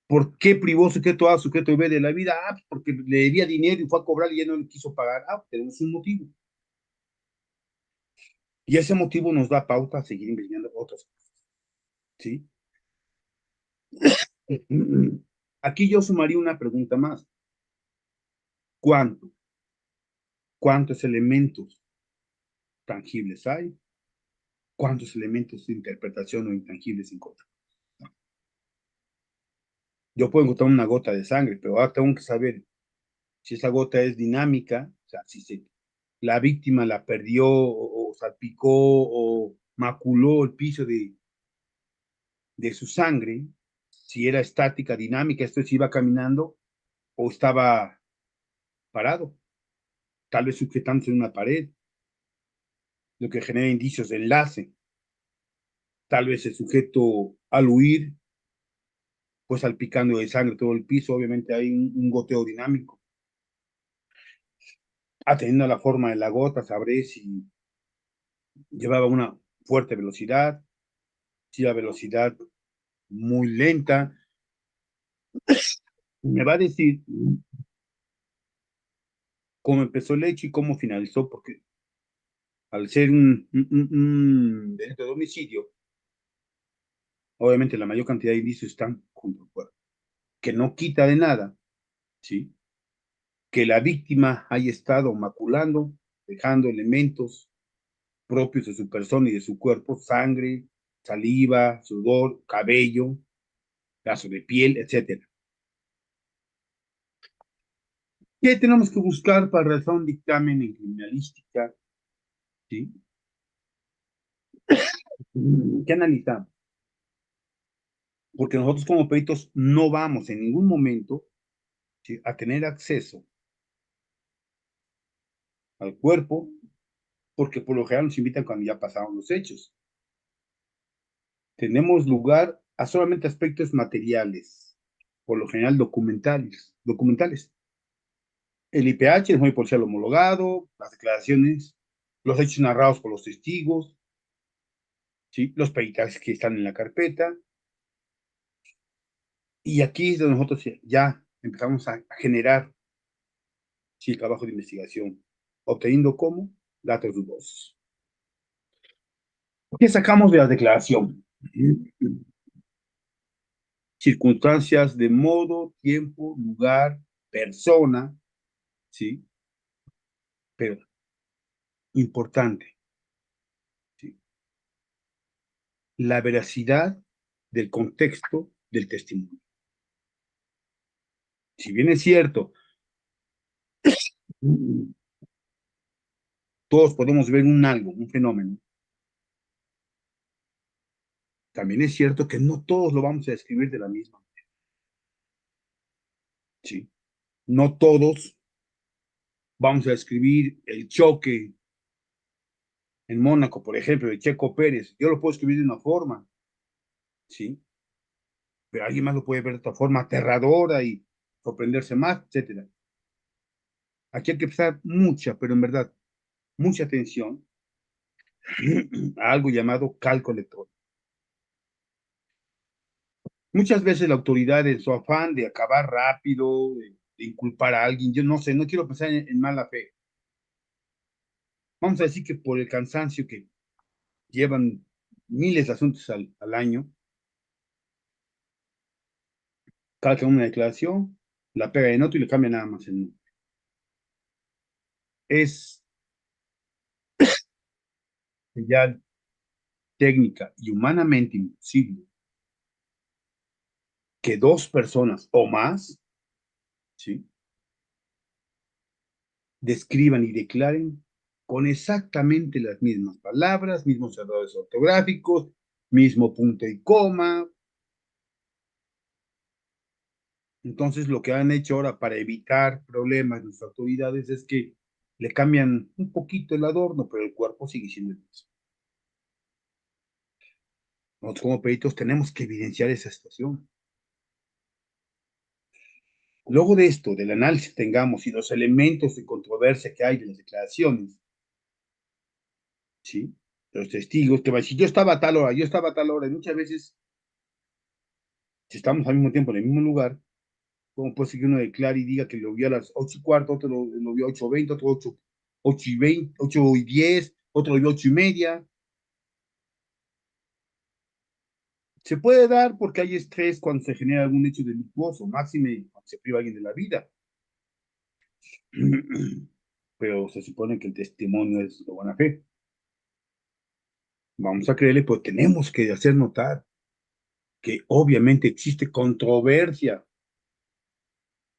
¿Por qué privó sujeto A, sujeto B de la vida? Ah, porque le debía dinero y fue a cobrar y ya no le quiso pagar. Ah, tenemos un motivo. Y ese motivo nos da pauta a seguir investigando otras cosas. ¿Sí? Aquí yo sumaría una pregunta más. ¿Cuánto? ¿Cuántos elementos tangibles hay? ¿Cuántos elementos de interpretación o intangibles encontramos? Yo puedo encontrar una gota de sangre, pero ahora tengo que saber si esa gota es dinámica, o sea, si la víctima la perdió o salpicó o maculó el piso de su sangre, si era estática, dinámica, esto es, si iba caminando o estaba parado, tal vez sujetándose en una pared, lo que genera indicios de enlace. Tal vez el sujeto al huir, pues salpicando de sangre todo el piso, obviamente hay un goteo dinámico. Atendiendo a la forma de la gota, sabré si llevaba una fuerte velocidad, si la velocidad muy lenta. Me va a decir cómo empezó el hecho y cómo finalizó, porque al ser un delito de homicidio, obviamente la mayor cantidad de indicios están junto al cuerpo, que no quita de nada, ¿sí? Que la víctima haya estado maculando, dejando elementos propios de su persona y de su cuerpo, sangre, saliva, sudor, cabello, pedazo de piel, etcétera. ¿Qué tenemos que buscar para realizar un dictamen en criminalística? ¿Sí? ¿Qué analizamos? Porque nosotros como peritos no vamos en ningún momento, ¿sí?, a tener acceso al cuerpo, porque por lo general nos invitan cuando ya pasaron los hechos. Tenemos lugar a solamente aspectos materiales, por lo general documentales. El IPH, el informe policial homologado, las declaraciones, los hechos narrados por los testigos, ¿sí?, los peritajes que están en la carpeta. Y aquí es donde nosotros ya empezamos a generar, sí, el trabajo de investigación, obteniendo como datos dudosos. ¿Qué sacamos de la declaración? Circunstancias de modo, tiempo, lugar, persona, ¿sí? Pero importante, ¿sí?, la veracidad del contexto del testimonio. Si bien es cierto, todos podemos ver algo, un fenómeno, también es cierto que no todos lo vamos a describir de la misma manera, ¿sí? No todos vamos a describir el choque en Mónaco, por ejemplo, de Checo Pérez. Yo lo puedo escribir de una forma, ¿sí? Pero alguien más lo puede ver de otra forma aterradora y sorprenderse más, etcétera. Aquí hay que prestar mucha, pero en verdad, mucha atención a algo llamado calco electrónico. Muchas veces la autoridad, en su afán de acabar rápido, de inculpar a alguien, yo no sé, no quiero pensar en mala fe. Vamos a decir que por el cansancio que llevan miles de asuntos al año, calcan una declaración, la pega en otro y le cambia nada más el nombre. Es ya técnica y humanamente imposible que dos personas o más, ¿sí?, describan y declaren con exactamente las mismas palabras, mismos errores ortográficos, mismo punto y coma. Entonces, lo que han hecho ahora para evitar problemas nuestras autoridades es que le cambian un poquito el adorno, pero el cuerpo sigue siendo el mismo. Nosotros como peritos tenemos que evidenciar esa situación. Luego de esto, del análisis que tengamos y los elementos de controversia que hay de las declaraciones, ¿sí?, los testigos que van a decir, yo estaba a tal hora, yo estaba a tal hora, y muchas veces, si estamos al mismo tiempo en el mismo lugar, ¿cómo puede ser que uno declare y diga que lo vio a las 8:15, otro lo vio a 8:20, otro 8:20, 8:10, otro lo vio a 8:30? Se puede dar porque hay estrés cuando se genera algún hecho delictuoso, máxime cuando se priva a alguien de la vida. Pero se supone que el testimonio es de buena fe. Vamos a creerle, pues tenemos que hacer notar que obviamente existe controversia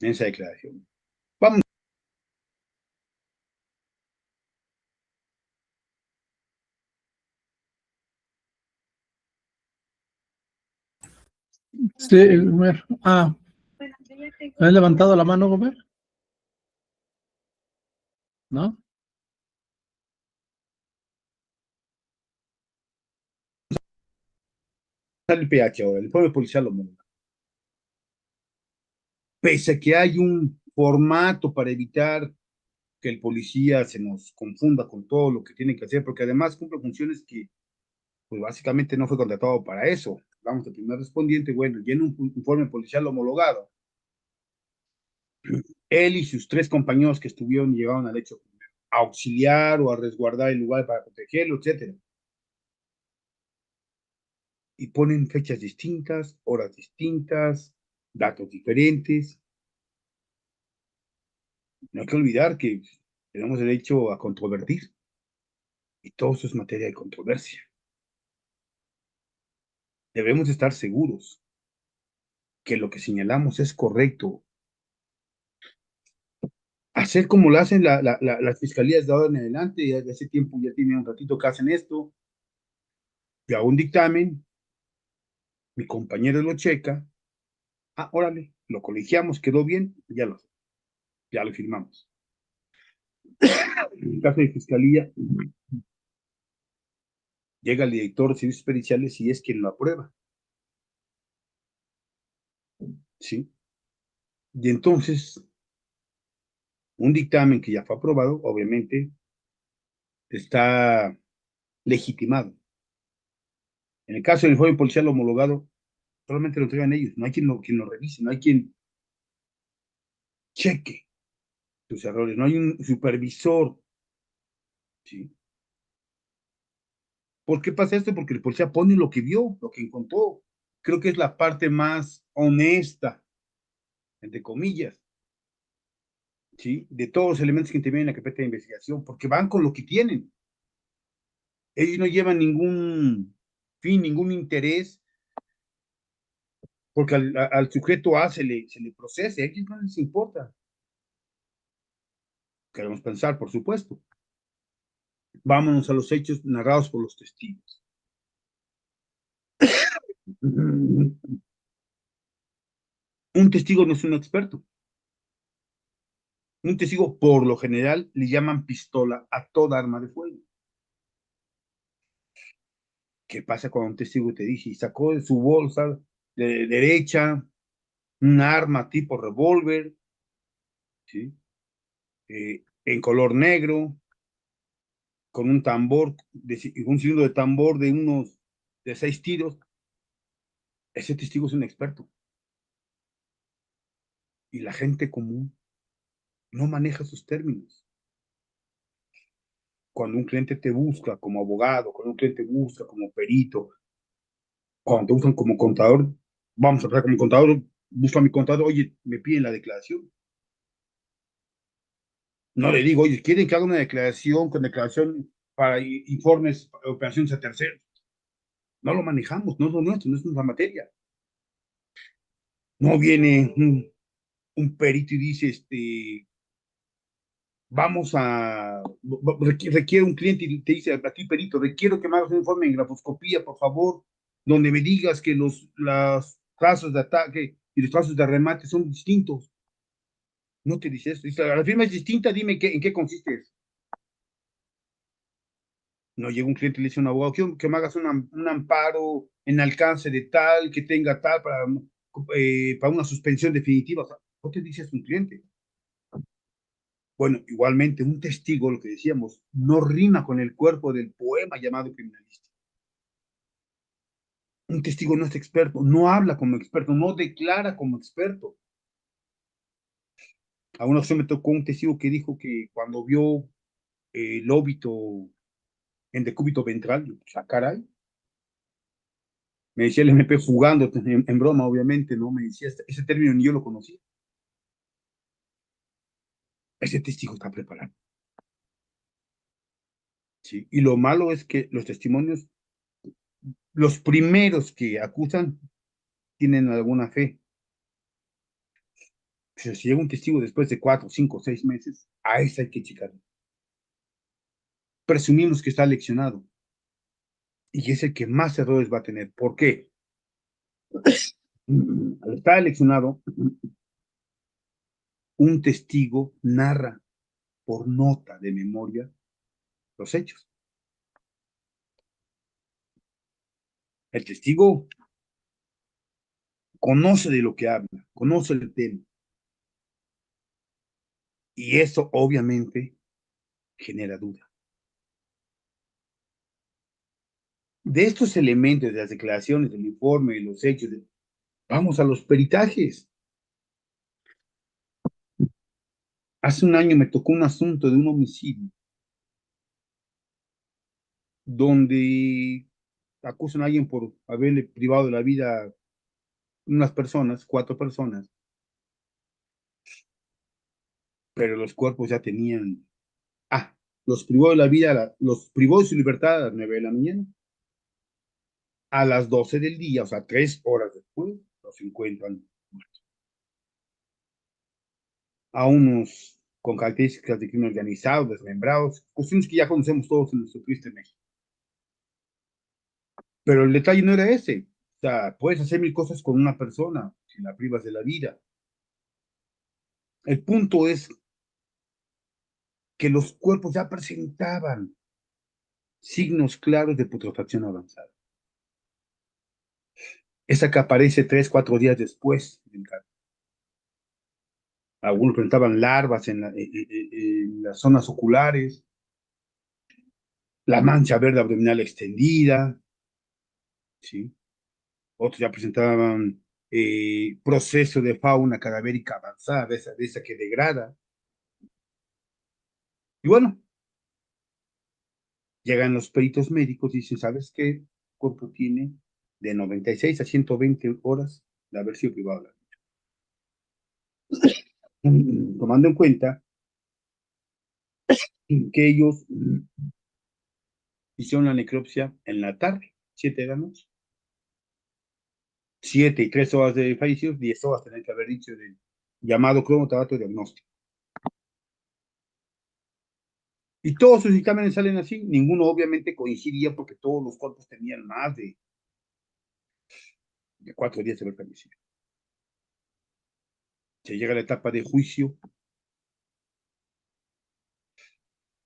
en esa declaración. Vamos. Sí, Gomer. ¿Has levantado la mano, Gomer? ¿No? El PH ahora, el pueblo policial lo monta. Pese a que hay un formato para evitar que el policía se nos confunda con todo lo que tiene que hacer, porque además cumple funciones que, pues básicamente no fue contratado para eso. Vamos, el primer respondiente, bueno, llena un informe policial homologado. Él y sus tres compañeros que estuvieron y llevaron al hecho a auxiliar o a resguardar el lugar para protegerlo, etcétera. Y ponen fechas distintas, horas distintas, datos diferentes. No hay que olvidar que tenemos derecho a controvertir y todo eso es materia de controversia. Debemos estar seguros que lo que señalamos es correcto. Hacer como lo hacen las fiscalías de ahora en adelante, ya de hace tiempo, ya tiene un ratito que hacen esto, y a un dictamen, mi compañero lo checa, órale, lo colegiamos, quedó bien, ya lo firmamos. En el caso de fiscalía, llega el director de servicios periciales y es quien lo aprueba, ¿sí? Y entonces, un dictamen que ya fue aprobado, obviamente, está legitimado. En el caso del informe policial homologado, solamente lo entregan ellos, no hay quien lo revise, no hay quien cheque sus errores, no hay un supervisor, ¿sí? ¿Por qué pasa esto? Porque el policía pone lo que vio, lo que encontró. Creo que es la parte más honesta, entre comillas, ¿sí?, de todos los elementos que intervienen en la carpeta de investigación, porque van con lo que tienen. Ellos no llevan ningún fin, ningún interés, porque al sujeto A se le procese, a ellos no les importa. Queremos pensar, por supuesto. Vámonos a los hechos narrados por los testigos. Un testigo no es un experto. Un testigo, por lo general, le llaman pistola a toda arma de fuego. ¿Qué pasa cuando un testigo te dice y sacó de su bolsa de derecha un arma tipo revólver? ¿Sí? en color negro, con un tambor, un cilindro de tambor de 6 tiros. Ese testigo es un experto. Y la gente común no maneja sus términos. Cuando un cliente te busca como abogado, cuando un cliente busca como perito, cuando te buscan como contador, vamos a hablar como contador, busco a mi contador, oye, me piden la declaración. No le digo, oye, ¿quieren que haga una declaración con declaración para informes, operaciones a terceros? No lo manejamos, no es lo nuestro, no es nuestra materia. No viene un perito y dice, vamos a, requiere un cliente y te dice a ti, perito, requiero que me hagas un informe en grafoscopía, por favor, donde me digas que los trazos de ataque y los trazos de remate son distintos. No te dice eso. Dice, la firma es distinta, dime en qué consiste eso. No llega un cliente y le dice a un abogado, quiero que me hagas un amparo en alcance de tal, que tenga tal, para una suspensión definitiva. O sea, no te dice un cliente. Bueno, igualmente, un testigo, lo que decíamos, no rima con el cuerpo del poema llamado criminalística. Un testigo no es experto, no habla como experto, no declara como experto. A una ocasión me tocó un testigo que dijo que cuando vio el óbito en decúbito ventral, yo, pues, caray. Me decía el MP jugando, en broma, obviamente, ¿no? Me decía, ese término ni yo lo conocía. Ese testigo está preparado. ¿Sí? Y lo malo es que los testimonios, los primeros que acusan, tienen alguna fe. Pero si llega un testigo después de 4, 5, 6 meses, a ese hay que checarlo. Presumimos que está leccionado. Y es el que más errores va a tener. ¿Por qué? Al estar leccionado, un testigo narra por nota de memoria los hechos. El testigo conoce de lo que habla, conoce el tema. Y eso obviamente genera duda. De estos elementos, de las declaraciones, del informe, de los hechos, vamos a los peritajes. Hace un año me tocó un asunto de un homicidio donde acusan a alguien por haberle privado de la vida unas personas, 4 personas, pero los cuerpos ya tenían, los privó de la vida, los privó de su libertad a las 9 de la mañana. A las 12 del día, o sea, 3 horas después, los encuentran muertos. A unos con características de crimen organizado, desmembrados, cuestiones que ya conocemos todos en nuestro triste México. Pero el detalle no era ese. O sea, puedes hacer 1000 cosas con una persona si la privas de la vida. El punto es que los cuerpos ya presentaban signos claros de putrefacción avanzada. Esa que aparece 3, 4 días después del caso. Algunos presentaban larvas en las zonas oculares, la mancha verde abdominal extendida, ¿sí? Otros ya presentaban proceso de fauna cadavérica avanzada, de esa que degrada. Y bueno, llegan los peritos médicos y dicen, ¿sabes qué? El cuerpo tiene de 96 a 120 horas de haber sido privado de la vida. Tomando en cuenta que ellos hicieron la necropsia en la tarde, 7 de la noche. 7 y 3 horas de fallecidos, 10 horas tenían que haber dicho del llamado cronotabato diagnóstico. Y todos sus dictámenes salen así, ninguno obviamente coincidía porque todos los cuerpos tenían más de 4 días de haber fallecido. Se llega a la etapa de juicio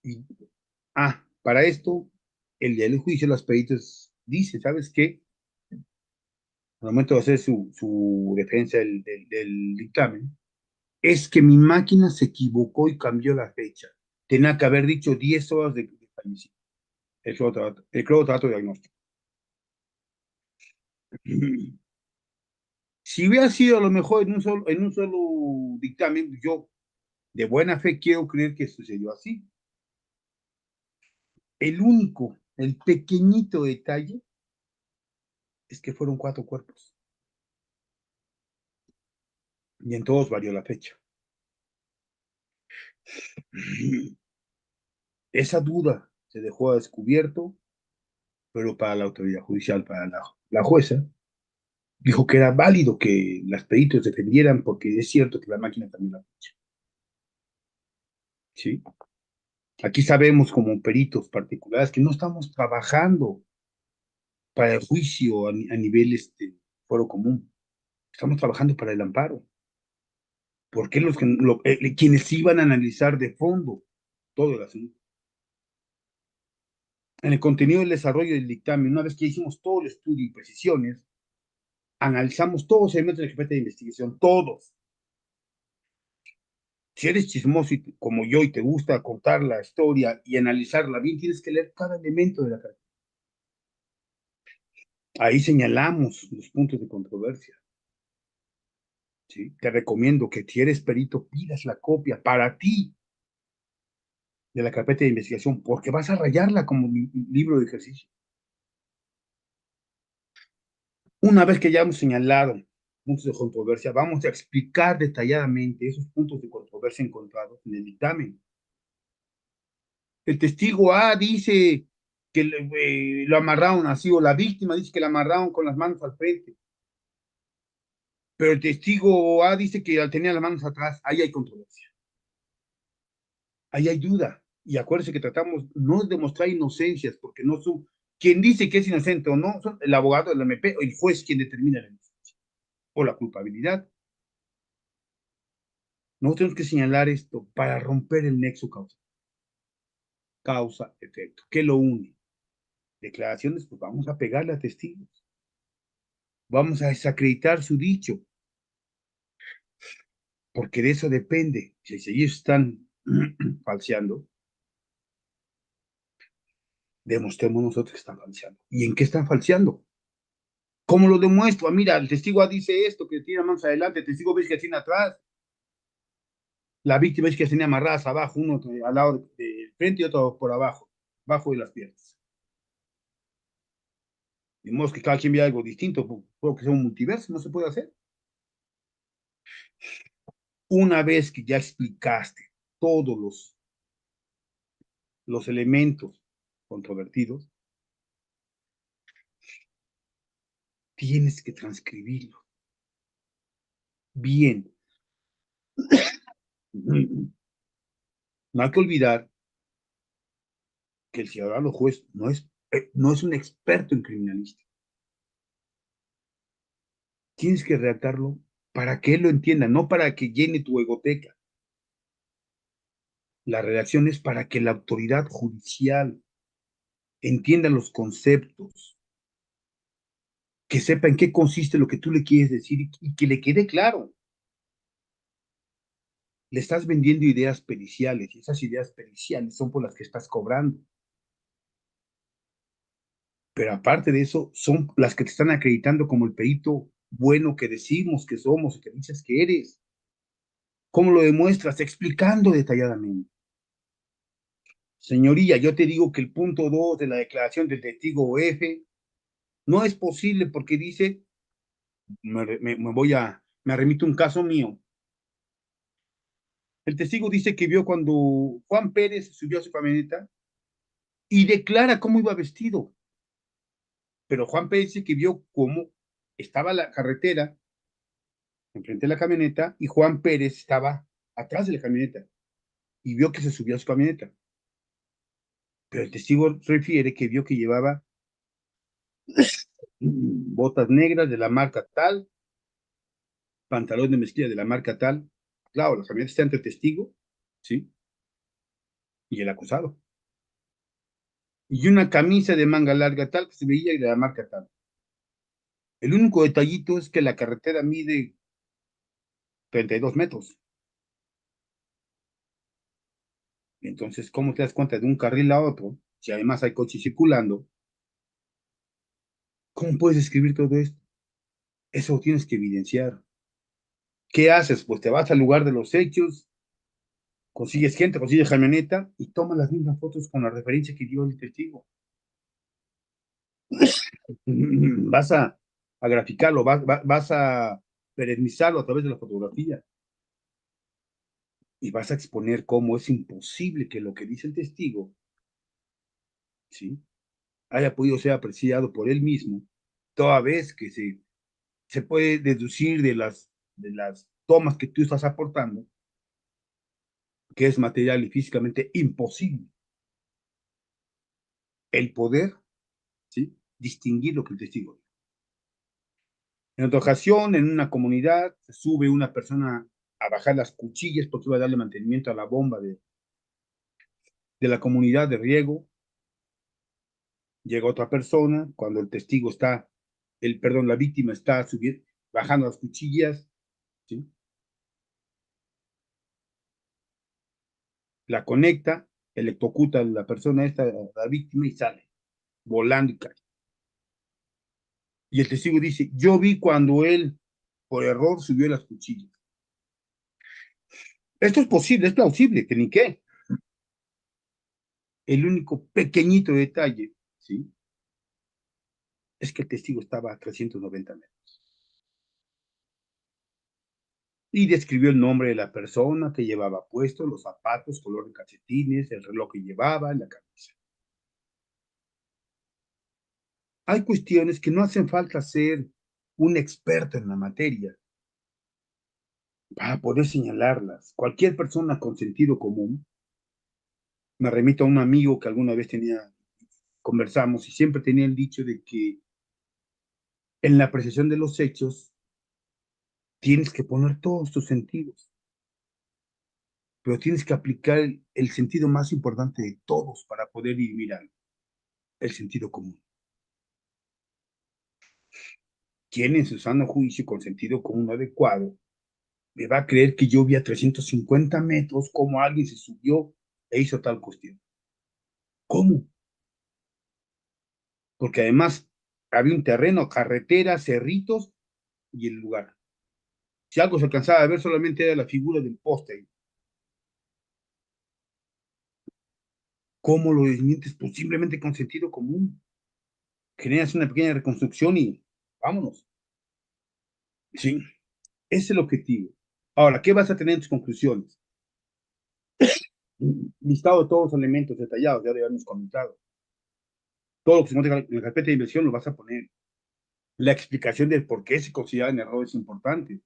y, para esto, el día del juicio, las peritas dicen, ¿sabes qué? Al momento de hacer su defensa del dictamen, es que mi máquina se equivocó y cambió la fecha. Tenía que haber dicho 10 horas de fallecimiento. El cronotrato diagnóstico. Si hubiera sido a lo mejor en un solo dictamen, yo de buena fe quiero creer que sucedió así. El pequeñito detalle es que fueron 4 cuerpos. Y en todos varió la fecha. Esa duda se dejó a descubierto, pero para la autoridad judicial, para la jueza, dijo que era válido que las peritos defendieran porque es cierto que la máquina cambió la fecha. ¿Sí? Aquí sabemos como peritos particulares que no estamos trabajando para el juicio a nivel foro común. Estamos trabajando para el amparo. Porque quienes iban a analizar de fondo todo el asunto. En el contenido del desarrollo del dictamen, una vez que hicimos todo el estudio y precisiones, analizamos todos los elementos del carpeta de investigación, todos. Si eres chismoso como yo y te gusta contar la historia y analizarla bien, tienes que leer cada elemento de la carpeta. Ahí señalamos los puntos de controversia. ¿Sí? Te recomiendo que si eres perito, pidas la copia para ti de la carpeta de investigación, porque vas a rayarla como libro de ejercicio. Una vez que ya hemos señalado puntos de controversia, vamos a explicar detalladamente esos puntos de controversia encontrados en el dictamen. El testigo A dice que lo amarraron así, o la víctima dice que lo amarraron con las manos al frente. Pero el testigo A dice que tenía las manos atrás. Ahí hay controversia. Ahí hay duda. Y acuérdense que tratamos no de demostrar inocencias, porque no son quien dice que es inocente o no, son el abogado del MP o el juez quien determina la inocencia o la culpabilidad. Nosotros tenemos que señalar esto para romper el nexo causal. Causa-efecto. ¿Qué lo une? Declaraciones, pues vamos a pegarle a testigos. Vamos a desacreditar su dicho. Porque de eso depende. Si ellos están falseando, demostremos nosotros que están falseando. ¿Y en qué están falseando? ¿Cómo lo demuestro? Mira, el testigo A dice esto, que tiene manos adelante, el testigo B que tiene atrás. La víctima es que tiene amarradas abajo, uno al lado del frente y otro por abajo, bajo de las piernas. De modo que cada quien vea algo distinto, puede que sea un multiverso, no se puede hacer. Una vez que ya explicaste todos los elementos controvertidos, tienes que transcribirlo. Bien. No hay que olvidar que el ciudadano juez no es un experto en criminalística. Tienes que redactarlo para que él lo entienda, no para que llene tu egoteca. La redacción es para que la autoridad judicial entienda los conceptos, que sepa en qué consiste lo que tú le quieres decir y que le quede claro. Le estás vendiendo ideas periciales y esas ideas periciales son por las que estás cobrando. Pero aparte de eso, son las que te están acreditando como el perito bueno que decimos que somos y que dices que eres. ¿Cómo lo demuestras? Explicando detalladamente. Señoría, yo te digo que el punto 2 de la declaración del testigo F no es posible porque dice, me remito a un caso mío. El testigo dice que vio cuando Juan Pérez subió a su camioneta y declara cómo iba vestido. Pero Juan Pérez dice que vio cómo estaba la carretera enfrente de la camioneta y Juan Pérez estaba atrás de la camioneta y vio que se subió a su camioneta. Pero el testigo refiere que vio que llevaba botas negras de la marca tal, pantalón de mezclilla de la marca tal. Claro, la camioneta está entre el testigo, ¿sí? Y el acusado. Y una camisa de manga larga tal que se veía de la marca tal. El único detallito es que la carretera mide 32 metros. Entonces, ¿cómo te das cuenta de un carril a otro? Si además hay coches circulando, ¿cómo puedes escribir todo esto? Eso lo tienes que evidenciar. ¿Qué haces? Pues te vas al lugar de los hechos, consigues gente, consigues camioneta y tomas las mismas fotos con la referencia que dio el testigo. Vas a graficarlo, vas a perennizarlo a través de la fotografía y vas a exponer cómo es imposible que lo que dice el testigo, ¿sí?, haya podido ser apreciado por él mismo, toda vez que se puede deducir de las tomas que tú estás aportando, que es material y físicamente imposible el poder, ¿sí?, distinguir lo que el testigo dice. En otra ocasión, en una comunidad, se sube una persona a bajar las cuchillas porque iba a darle mantenimiento a la bomba de la comunidad de riego. Llega otra persona, cuando el testigo está, la víctima está subiendo, bajando las cuchillas, ¿sí?, la conecta, electrocuta a la persona esta, a la víctima, y sale volando y cae. Y el testigo dice, yo vi cuando él, por error, subió las cuchillas. Esto es posible, es plausible, que ni qué. El único pequeñito detalle, ¿sí?, es que el testigo estaba a 390 metros. Y describió el nombre de la persona que llevaba puesto, los zapatos, color de calcetines, el reloj que llevaba, la camisa. Hay cuestiones que no hacen falta ser un experto en la materia para poder señalarlas. Cualquier persona con sentido común, me remito a un amigo que alguna vez conversamos y siempre tenía el dicho de que en la apreciación de los hechos tienes que poner todos tus sentidos, pero tienes que aplicar el sentido más importante de todos para poder dirimir algo, el sentido común. Quien en su sano juicio con sentido común adecuado me va a creer que yo vi a 350 metros cómo alguien se subió e hizo tal cuestión? ¿Cómo? Porque además había un terreno, carretera, cerritos y el lugar. Si algo se alcanzaba a ver, solamente era la figura del poste. ¿Cómo lo desmientes? Pues simplemente con sentido común. Generas una pequeña reconstrucción y vámonos. Sí, ese es el objetivo. Ahora, ¿qué vas a tener en tus conclusiones? Listado de todos los elementos detallados, ya habíamos comentado. Todo lo que se encuentra en la carpeta de inversión lo vas a poner. La explicación del por qué se consideran errores importantes.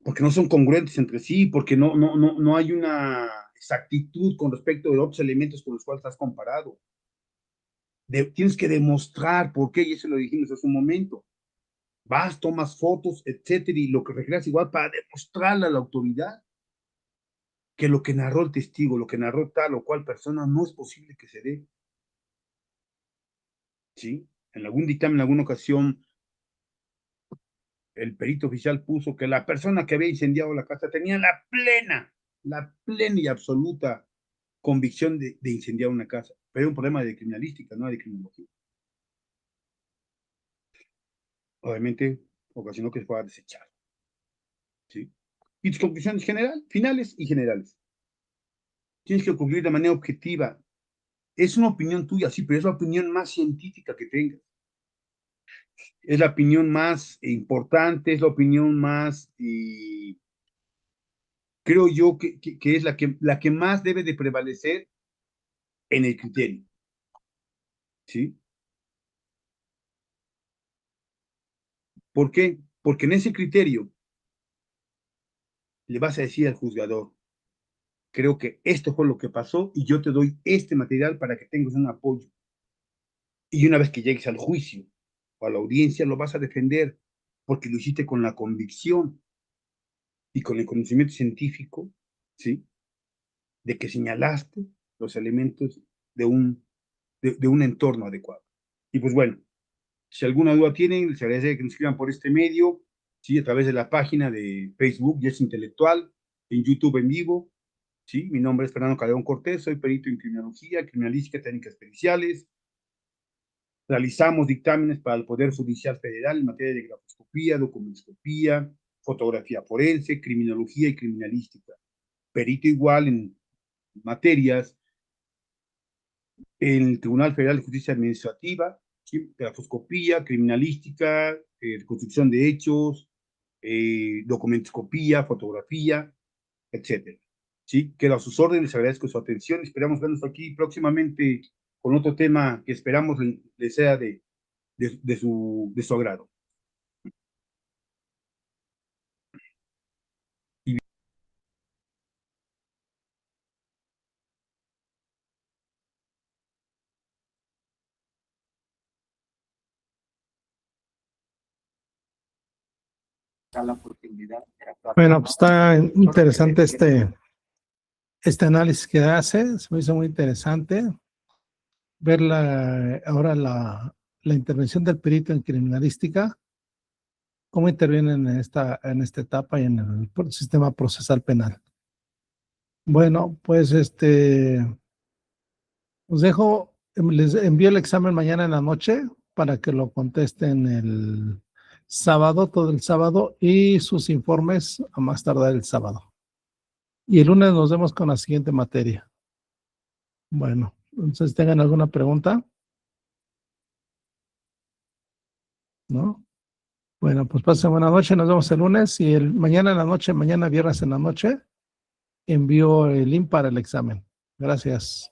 Porque no son congruentes entre sí, porque no hay una exactitud con respecto de otros elementos con los cuales estás comparado. Tienes que demostrar por qué, y eso lo dijimos hace un momento. Vas, tomas fotos, etcétera, y lo que recreas igual para demostrarle a la autoridad que lo que narró el testigo, lo que narró tal o cual persona, no es posible que se dé. ¿Sí? En algún dictamen, en alguna ocasión, el perito oficial puso que la persona que había incendiado la casa tenía la plena y absoluta convicción de incendiar una casa. Pero era un problema de criminalística, no de criminología. Obviamente, ocasionó que fuera desechado. ¿Sí? Y tus conclusiones finales y generales. Tienes que concluir de manera objetiva. Es una opinión tuya, sí, pero es la opinión más científica que tengas. Es la opinión más importante, es la opinión más, creo yo, que es la que más debe de prevalecer en el criterio. ¿Sí? ¿Por qué? Porque en ese criterio le vas a decir al juzgador, creo que esto fue lo que pasó y yo te doy este material para que tengas un apoyo. Y una vez que llegues al juicio o a la audiencia, lo vas a defender porque lo hiciste con la convicción y con el conocimiento científico, ¿sí?, de que señalaste los elementos de un entorno adecuado. Y pues bueno, si alguna duda tienen, les agradecería que nos escriban por este medio, ¿sí?, a través de la página de Facebook, Yes Intelectual, en YouTube en vivo, Sí, mi nombre es Fernando Calderón Cortés, soy perito en criminología, criminalística, técnicas periciales. Realizamos dictámenes para el Poder Judicial Federal en materia de grafoscopía, documentoscopía, fotografía forense, criminología y criminalística. Perito igual en materias en el Tribunal Federal de Justicia Administrativa, ¿sí? Grafoscopía, criminalística, reconstrucción de hechos, documentoscopía, fotografía, etcétera. ¿Sí? Quedo a sus órdenes, les agradezco su atención. Esperamos vernos aquí próximamente con otro tema que esperamos les sea de su agrado. Bueno, pues está interesante este análisis que hace, se me hizo muy interesante ver ahora la intervención del perito en criminalística, cómo intervienen en esta etapa y en el sistema procesal penal. Bueno, pues os dejo, les envío el examen mañana en la noche para que lo contesten el sábado, todo el sábado, y sus informes a más tardar el sábado. Y el lunes nos vemos con la siguiente materia. Bueno, entonces, ¿tengan alguna pregunta? ¿No? Bueno, pues pasen buena noche, nos vemos el lunes y mañana en la noche, mañana viernes en la noche, envío el link para el examen. Gracias.